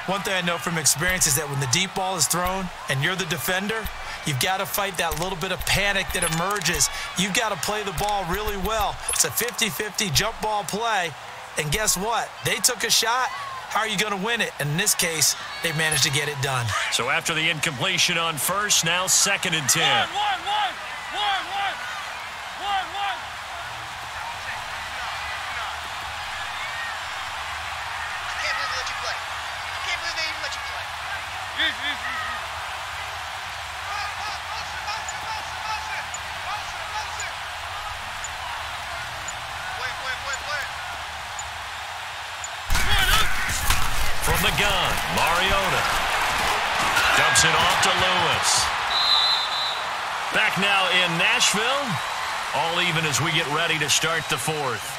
One thing I know from experience is that when the deep ball is thrown and you're the defender, you've got to fight that little bit of panic that emerges. You've got to play the ball really well. It's a 50-50 jump ball play. And guess what? They took a shot. How are you going to win it? And in this case, they managed to get it done. So after the incompletion on first, now second and 10. From the gun, Mariota dumps it off to Lewis. Back now in Nashville, all even as we get ready to start the fourth.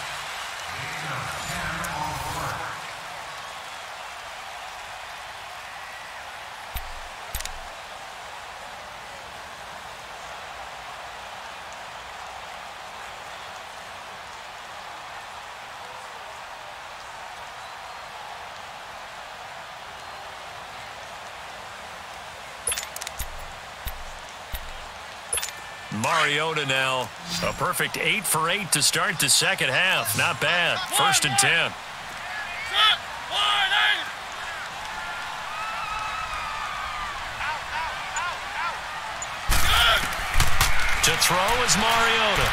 Mariota now, a perfect 8 for 8 to start the second half. Not bad. First and 10. To throw is Mariota.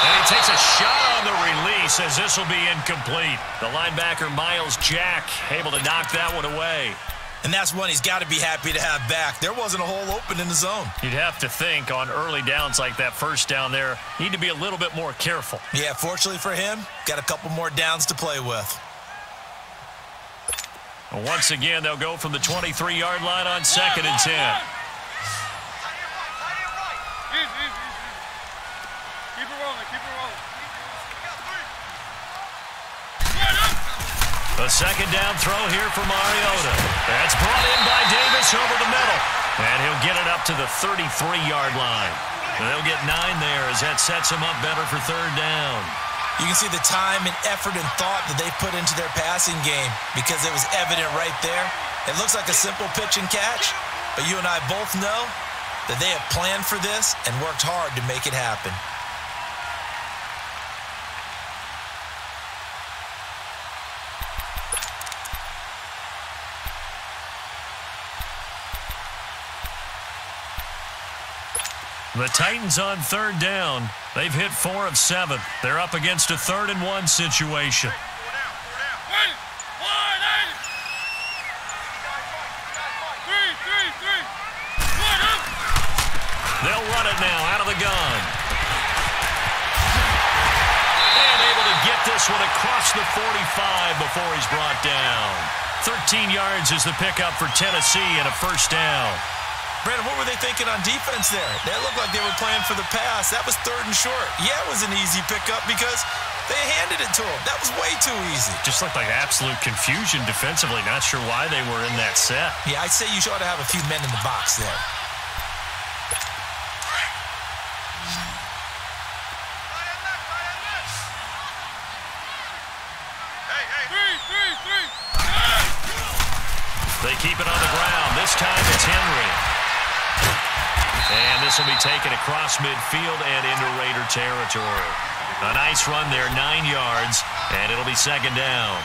And he takes a shot on the release as this will be incomplete. The linebacker, Miles Jack, able to knock that one away. And that's one he's got to be happy to have back. There wasn't a hole open in the zone. You'd have to think on early downs like that first down there, need to be a little bit more careful. Yeah, fortunately for him, got a couple more downs to play with. And once again, they'll go from the 23-yard line on second and 10. Keep it rolling, keep it rolling. A second down throw here for Mariota. That's brought in by Davis over the middle. And he'll get it up to the 33-yard line. And they'll get 9 there as that sets him up better for third down. You can see the time and effort and thought that they put into their passing game because it was evident right there. It looks like a simple pitch and catch, but you and I both know that they have planned for this and worked hard to make it happen. The Titans on third down. They've hit 4 of 7. They're up against a 3rd and 1 situation. They'll run it now out of the gun. And able to get this one across the 45 before he's brought down. 13 yards is the pickup for Tennessee and a first down. Brandon, what were they thinking on defense there? They looked like they were playing for the pass. That was 3rd and short. Yeah, it was an easy pickup because they handed it to him. That was way too easy. Just looked like absolute confusion defensively. Not sure why they were in that set. Yeah, I'd say you ought to have a few men in the box there. They keep it on the ground. This time it's Henry. And this will be taken across midfield and into Raider territory. A nice run there, 9 yards, and it'll be second down.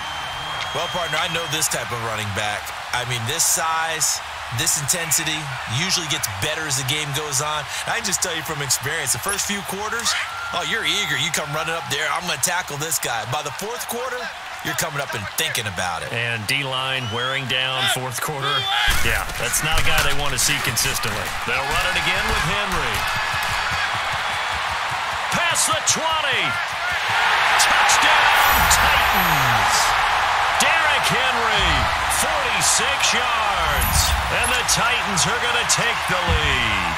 Well, partner, I know this type of running back. I mean, this size, this intensity usually gets better as the game goes on. I can just tell you from experience, the first few quarters, oh, you're eager. You come running up there, I'm going to tackle this guy. By the 4th quarter, you're coming up and thinking about it. And D-line wearing down 4th quarter. Yeah, that's not a guy they want to see consistently. They'll run it again with Henry. Past the 20. Touchdown, Titans. Derrick Henry, 46 yards. And the Titans are going to take the lead.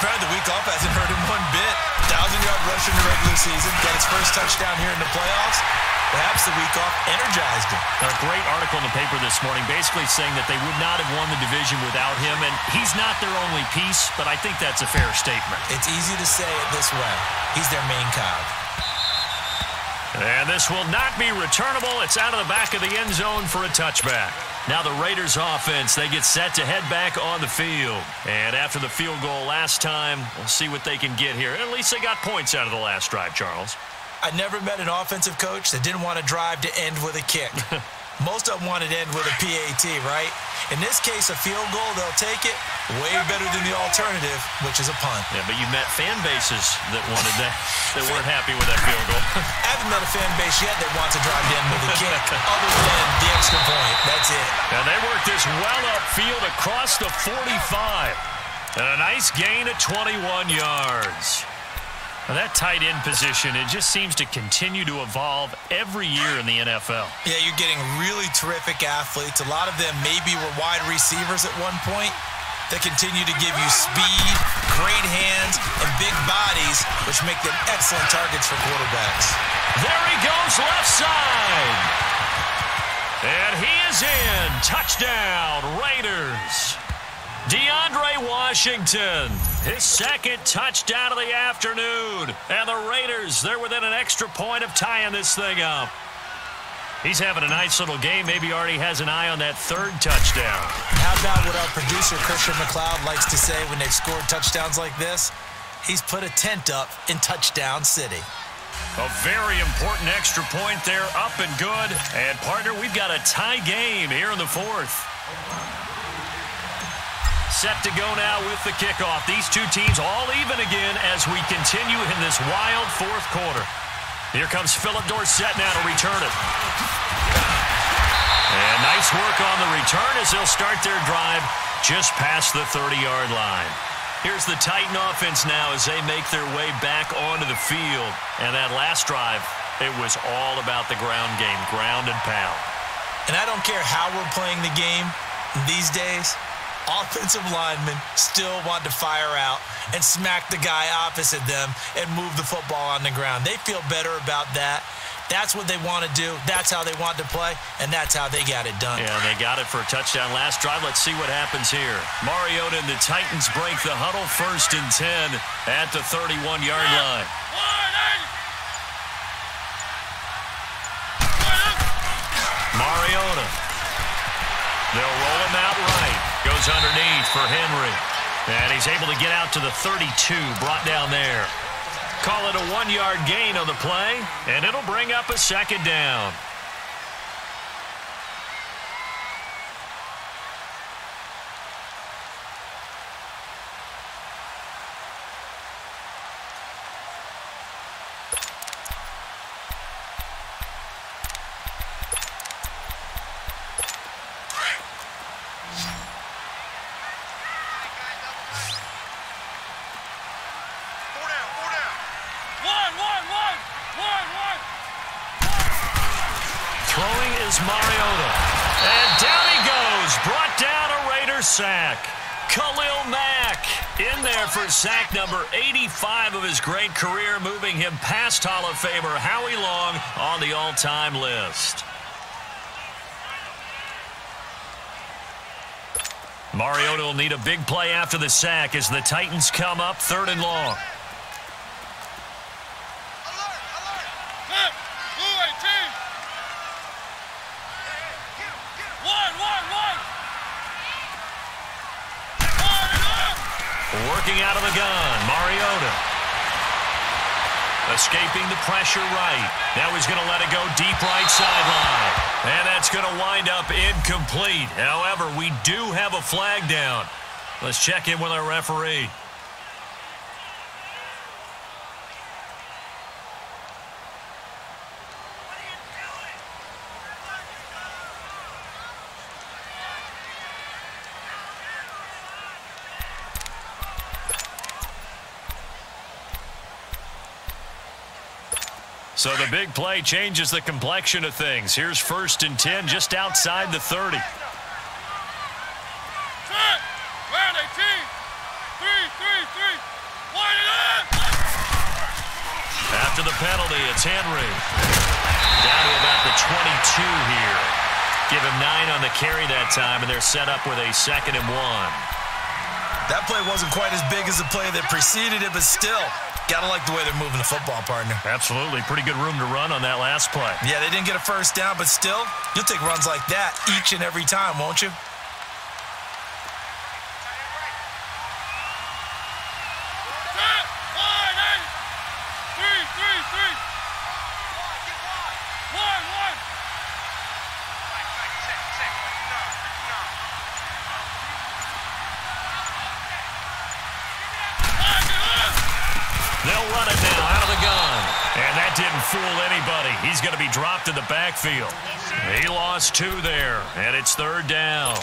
Apparently the week off hasn't hurt him one bit. 1,000-yard rush in the regular season. Got his first touchdown here in the playoffs. Perhaps the week off energized him. A great article in the paper this morning basically saying that they would not have won the division without him, and he's not their only piece, but I think that's a fair statement. It's easy to say it this way. He's their main cog. And this will not be returnable. It's out of the back of the end zone for a touchback. Now the Raiders offense, they get set to head back on the field. And after the field goal last time, we'll see what they can get here. At least they got points out of the last drive, Charles. I never met an offensive coach that didn't want to drive to end with a kick. Most of them wanted to end with a PAT, right? In this case, a field goal, they'll take it. Way better than the alternative, which is a punt. Yeah, but you met fan bases that wanted that, that weren't happy with that field goal. I haven't met a fan base yet that wants to drive to end with a kick, other than the extra point. That's it. And they work this well upfield across the 45. And a nice gain of 21 yards. Now that tight end position, it just seems to continue to evolve every year in the NFL. Yeah, you're getting really terrific athletes. A lot of them maybe were wide receivers at one point. They continue to give you speed, great hands, and big bodies, which make them excellent targets for quarterbacks. There he goes left side. And he is in. Touchdown, Raiders. DeAndre Washington, his second touchdown of the afternoon. And the Raiders, they're within an extra point of tying this thing up. He's having a nice little game. Maybe already has an eye on that third touchdown. How about what our producer, Christian McLeod, likes to say when they've scored touchdowns like this? He's put a tent up in Touchdown City. A very important extra point there, up and good. And, partner, we've got a tie game here in the fourth. Set to go now with the kickoff. These two teams all even again as we continue in this wild fourth quarter. Here comes Philip Dorsett now to return it. And nice work on the return as they'll start their drive just past the 30-yard line. Here's the Titan offense now as they make their way back onto the field. And that last drive, it was all about the ground game, ground and pound. And I don't care how we're playing the game these days, offensive linemen still want to fire out and smack the guy opposite them and move the football on the ground. They feel better about that. That's what they want to do. That's how they want to play, and that's how they got it done. Yeah, they got it for a touchdown last drive. Let's see what happens here. Mariota and the Titans break the huddle, 1st and 10 at the 31-yard line. Mariota. They'll roll him out right. Goes underneath for Henry. And he's able to get out to the 32, brought down there. Call it a 1-yard gain on the play, and it'll bring up a 2nd down. Throwing is Mariota. And down he goes. Brought down a Raider sack. Khalil Mack in there for sack number 85 of his great career, moving him past Hall of Famer Howie Long on the all-time list. Mariota will need a big play after the sack as the Titans come up 3rd and long. Working out of the gun, Mariota. Escaping the pressure right. Now he's going to let it go deep right sideline. And that's going to wind up incomplete. However, we do have a flag down. Let's check in with our referee. So the big play changes the complexion of things. Here's 1st and 10 just outside the 30. Round 18. 3, 3, 3. Line it up. After the penalty, it's Henry. Down to the 22 here. Give him 9 on the carry that time, and they're set up with a 2nd and 1. That play wasn't quite as big as the play that preceded it, but still, gotta like the way they're moving the football, partner. Absolutely. Pretty good room to run on that last play. Yeah, they didn't get a first down, but still, you'll take runs like that each and every time, won't you? They'll run it now out of the gun. And that didn't fool anybody. He's going to be dropped in the backfield. He lost 2 there, and it's 3rd down.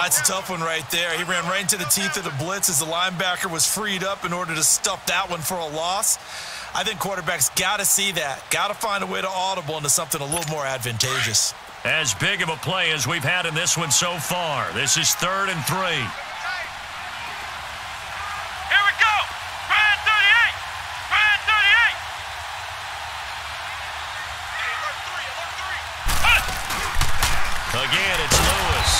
It's a tough one right there. He ran right into the teeth of the blitz as the linebacker was freed up in order to stuff that one for a loss. I think quarterbacks got to see that. Got to find a way to audible into something a little more advantageous. As big of a play as we've had in this one so far. This is 3rd and 3. Again, it's Lewis.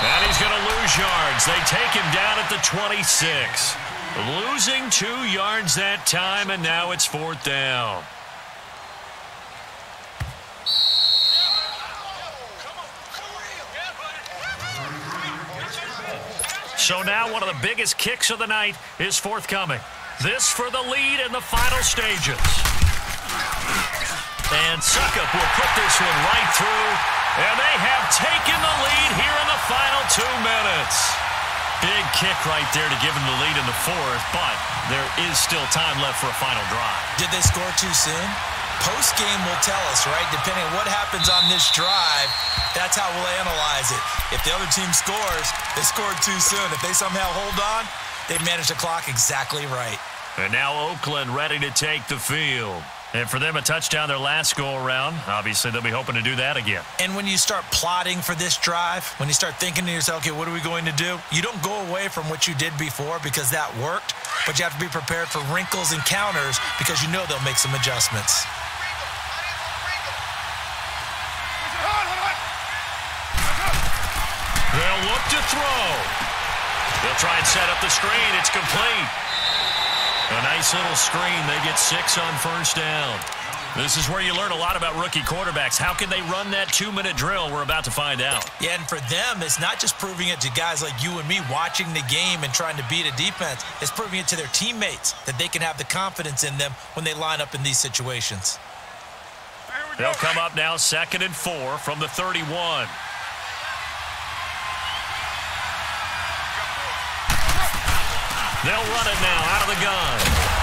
And he's going to lose yards. They take him down at the 26. Losing 2 yards that time, and now it's 4th down. So now one of the biggest kicks of the night is forthcoming. This for the lead in the final stages. And Suckup will put this one right through. And they have taken the lead here in the final 2 minutes. Big kick right there to give them the lead in the 4th, but there is still time left for a final drive. Did they score too soon? Post-game will tell us, right? Depending on what happens on this drive, that's how we'll analyze it. If the other team scores, they scored too soon. If they somehow hold on, they manage the clock exactly right. And now Oakland ready to take the field. And for them, a touchdown their last go-around. Obviously, they'll be hoping to do that again. And when you start plotting for this drive, when you start thinking to yourself, okay, what are we going to do? You don't go away from what you did before because that worked, but you have to be prepared for wrinkles and counters because you know they'll make some adjustments. They'll look to throw. They'll try and set up the screen. It's complete. A nice little screen. They get 6 on 1st down. This is where you learn a lot about rookie quarterbacks. How can they run that 2-minute drill? We're about to find out. Yeah, and for them, it's not just proving it to guys like you and me watching the game and trying to beat a defense. It's proving it to their teammates that they can have the confidence in them when they line up in these situations. They'll come up now 2nd and 4 from the 31. They'll run it now out of the gun.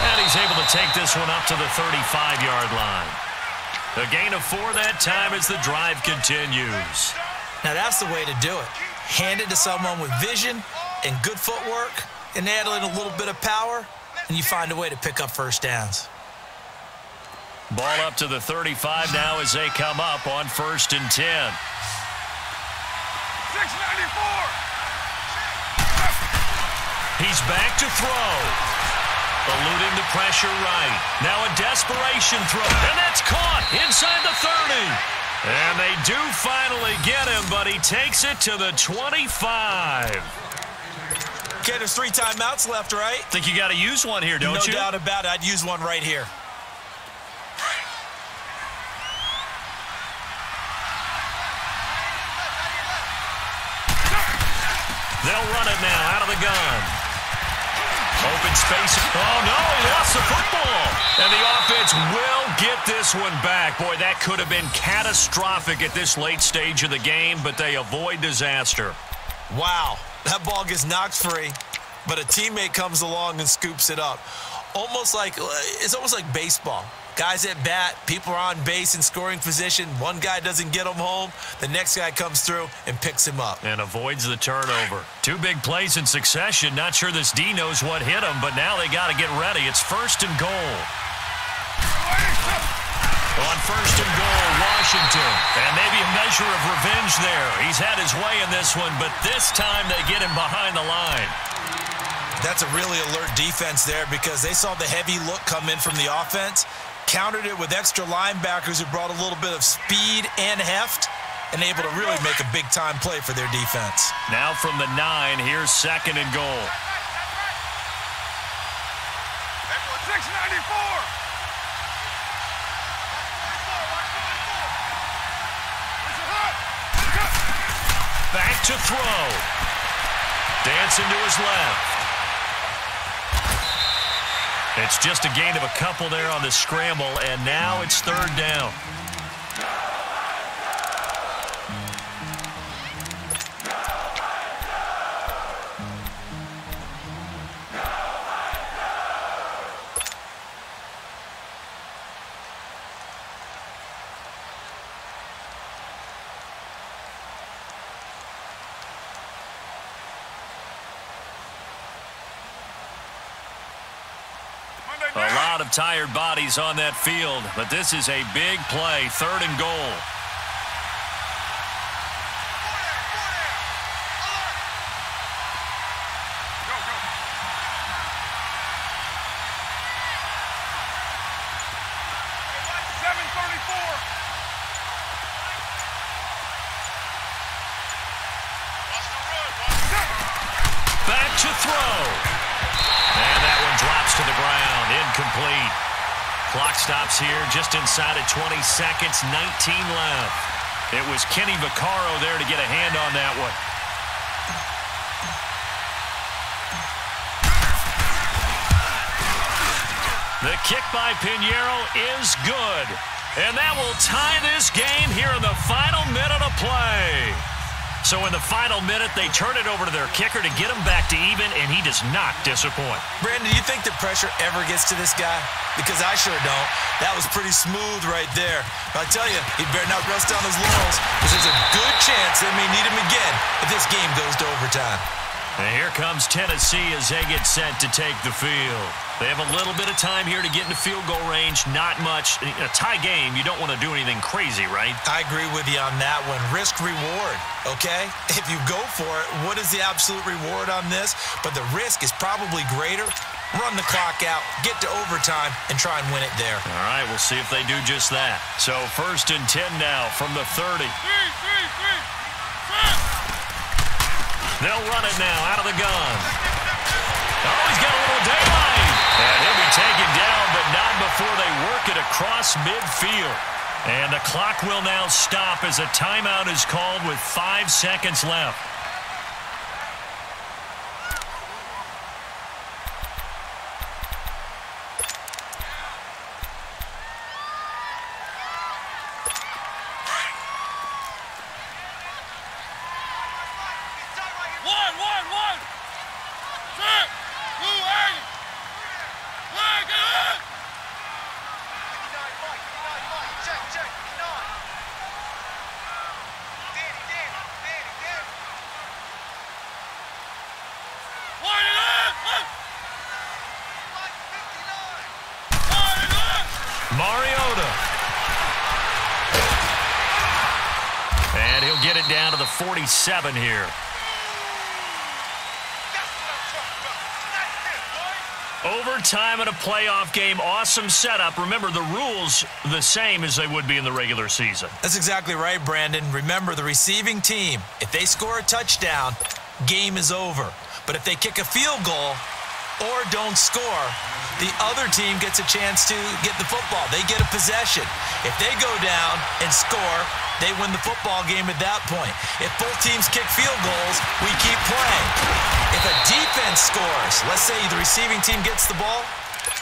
And he's able to take this one up to the 35-yard line. A gain of 4 that time as the drive continues. Now that's the way to do it. Hand it to someone with vision and good footwork and add in a little bit of power, and you find a way to pick up 1st downs. Ball up to the 35 now as they come up on 1st and 10. 694. He's back to throw. Eluding the pressure right. Now a desperation throw. And that's caught inside the 30. And they do finally get him, but he takes it to the 25. okay, there's 3 timeouts left, right? Think you got to use one here, don't you? No doubt about it. I'd use one right here. They'll run it now out of the gun. Open space. Oh, no, he lost the football. And the offense will get this one back. Boy, that could have been catastrophic at this late stage of the game, but they avoid disaster. Wow, that ball gets knocked free, but a teammate comes along and scoops it up. It's almost like baseball. Guys at bat, people are on base in scoring position. One guy doesn't get him home. The next guy comes through and picks him up. And avoids the turnover. 2 big plays in succession. Not sure this D knows what hit him, but now they got to get ready. It's 1st and goal. On 1st and goal, Washington. And maybe a measure of revenge there. He's had his way in this one, but this time they get him behind the line. That's a really alert defense there because they saw the heavy look come in from the offense. countered it with extra linebackers who brought a little bit of speed and heft and able to really make a big-time play for their defense. Now from the 9, here's 2nd and goal. 694. Back to throw. Dancing to his left. It's just a gain of a couple there on the scramble, and now it's 3rd down. A lot of tired bodies on that field, but this is a big play, 3rd and goal. Back to throw. And that one drops to the ground, incomplete. Clock stops here just inside of 20 seconds, 19 left. It was Kenny Vaccaro there to get a hand on that one. The kick by Pinheiro is good. And that will tie this game here in the final minute of play. So in the final minute, they turn it over to their kicker to get him back to even, and he does not disappoint. Brandon, do you think the pressure ever gets to this guy? Because I sure don't. That was pretty smooth right there. But I tell you, he better not rest on his laurels, because there's a good chance they may need him again if this game goes to overtime. And here comes Tennessee as they get set to take the field. They have a little bit of time here to get into field goal range. Not much. A tie game, you don't want to do anything crazy, right? I agree with you on that one. Risk-reward, okay? If you go for it, what is the absolute reward on this? But the risk is probably greater. Run the clock out, get to overtime, and try and win it there. All right, we'll see if they do just that. So 1st and 10 now from the 30. They'll run it now out of the gun. Oh, he's got a little daylight. And he'll be taken down, but not before they work it across midfield. And the clock will now stop as a timeout is called with 5 seconds left. And he'll get it down to the 47 here. Overtime in a playoff game, awesome setup. Remember, the rules the same as they would be in the regular season. That's exactly right, Brandon. Remember, the receiving team, if they score a touchdown, game is over. But if they kick a field goal or don't score, the other team gets a chance to get the football. They get a possession. If they go down and score, they win the football game at that point. If both teams kick field goals, we keep playing. If a defense scores, let's say the receiving team gets the ball,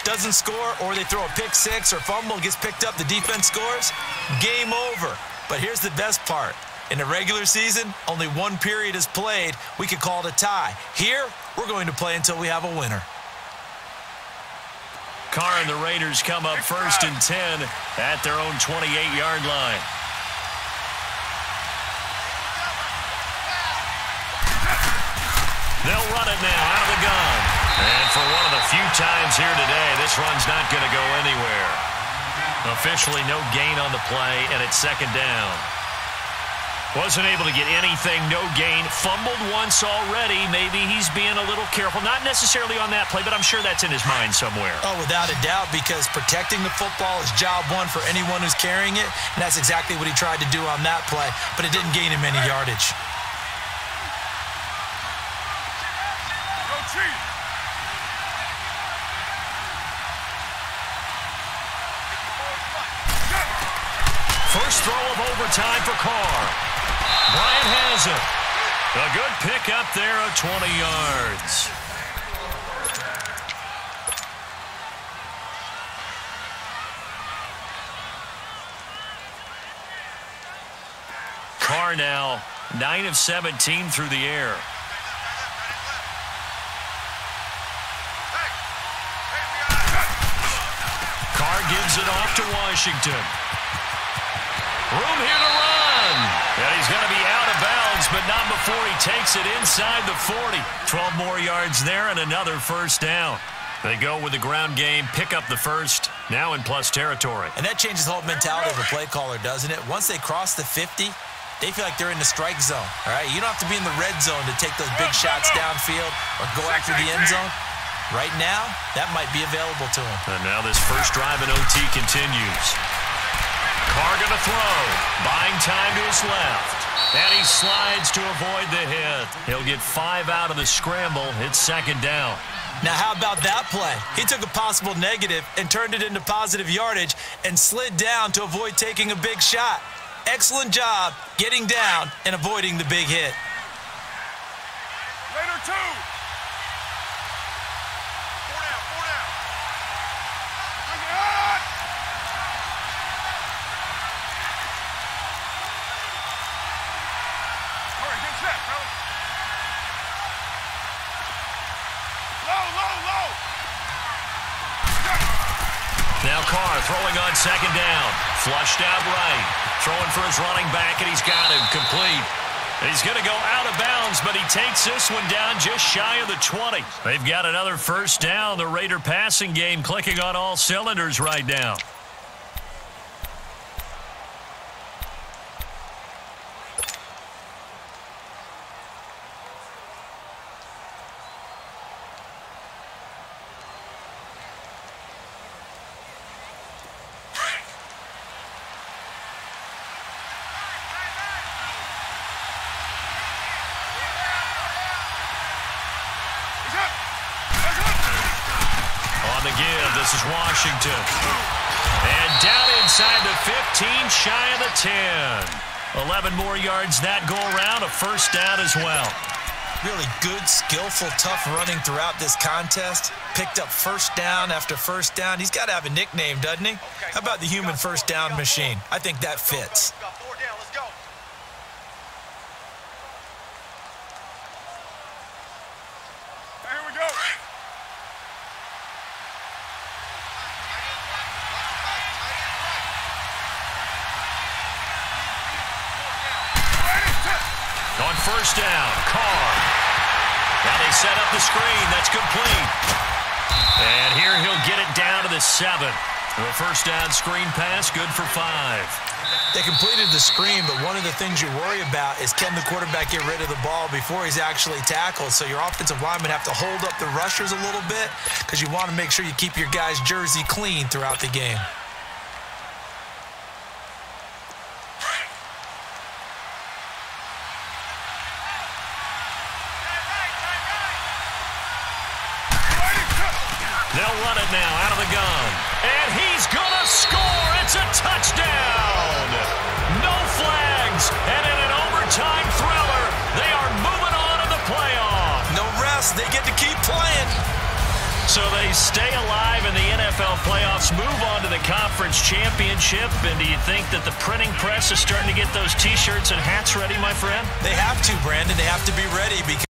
doesn't score, or they throw a pick six or fumble, gets picked up, the defense scores, game over. But here's the best part. In the regular season, only one period is played. We could call it a tie. Here, we're going to play until we have a winner. Carr and the Raiders come up 1st and 10 at their own 28-yard line. They'll run it now out of the gun. And for one of the few times here today, this run's not going to go anywhere. Officially no gain on the play, and it's 2nd down. Wasn't able to get anything, no gain. Fumbled once already. Maybe he's being a little careful. Not necessarily on that play, but I'm sure that's in his mind somewhere. Oh, without a doubt, because protecting the football is job one for anyone who's carrying it, and that's exactly what he tried to do on that play, but it didn't gain him any yardage. First throw of overtime for Carr. Bryant has it. A good pick up there of 20 yards. Carr now 9 of 17 through the air. Carr gives it off to Washington. Room here to run. And he's going to be out of bounds, but not before he takes it inside the 40. 12 more yards there and another first down. They go with the ground game, pick up the first, now in plus territory. And that changes the whole mentality of a play caller, doesn't it? Once they cross the 50, they feel like they're in the strike zone. All right, you don't have to be in the red zone to take those big shots downfield or go after the end zone. Right now, that might be available to him. And now this first drive in OT continues. Carr going to throw. Buying time to his left. And he slides to avoid the hit. He'll get 5 out of the scramble. It's second down. Now, how about that play? He took a possible negative and turned it into positive yardage and slid down to avoid taking a big shot. Excellent job getting down and avoiding the big hit. Later, 2. 4 down, 4 down. Bring it on. Hurry, get set, brother. Low. Now Carr throwing on second down. Flushed out right. Throwing for his running back, and he's got him complete. He's going to go out of bounds, but he takes this one down just shy of the 20. They've got another first down. The Raider passing game clicking on all cylinders right now. This is Washington. And down inside the 15, shy of the 10. 11 more yards that go around, a first down as well. Really good, skillful, tough running throughout this contest. Picked up first down after first down. He's got to have a nickname, doesn't he? How about the human first down machine? I think that fits. Got 4 down, let's go. Here we go. On first down, Carr. Now they set up the screen. That's complete. And here he'll get it down to the 7. The first down screen pass, good for 5. They completed the screen, but one of the things you worry about is can the quarterback get rid of the ball before he's actually tackled? So your offensive linemen have to hold up the rushers a little bit because you want to make sure you keep your guy's jersey clean throughout the game. They'll run it now out of the gun. And he's going to score. It's a touchdown. No flags. And in an overtime thriller, they are moving on to the playoff. No rest. They get to keep playing. So they stay alive in the NFL playoffs, move on to the conference championship. And do you think that the printing press is starting to get those T-shirts and hats ready, my friend? They have to, Brandon. They have to be ready because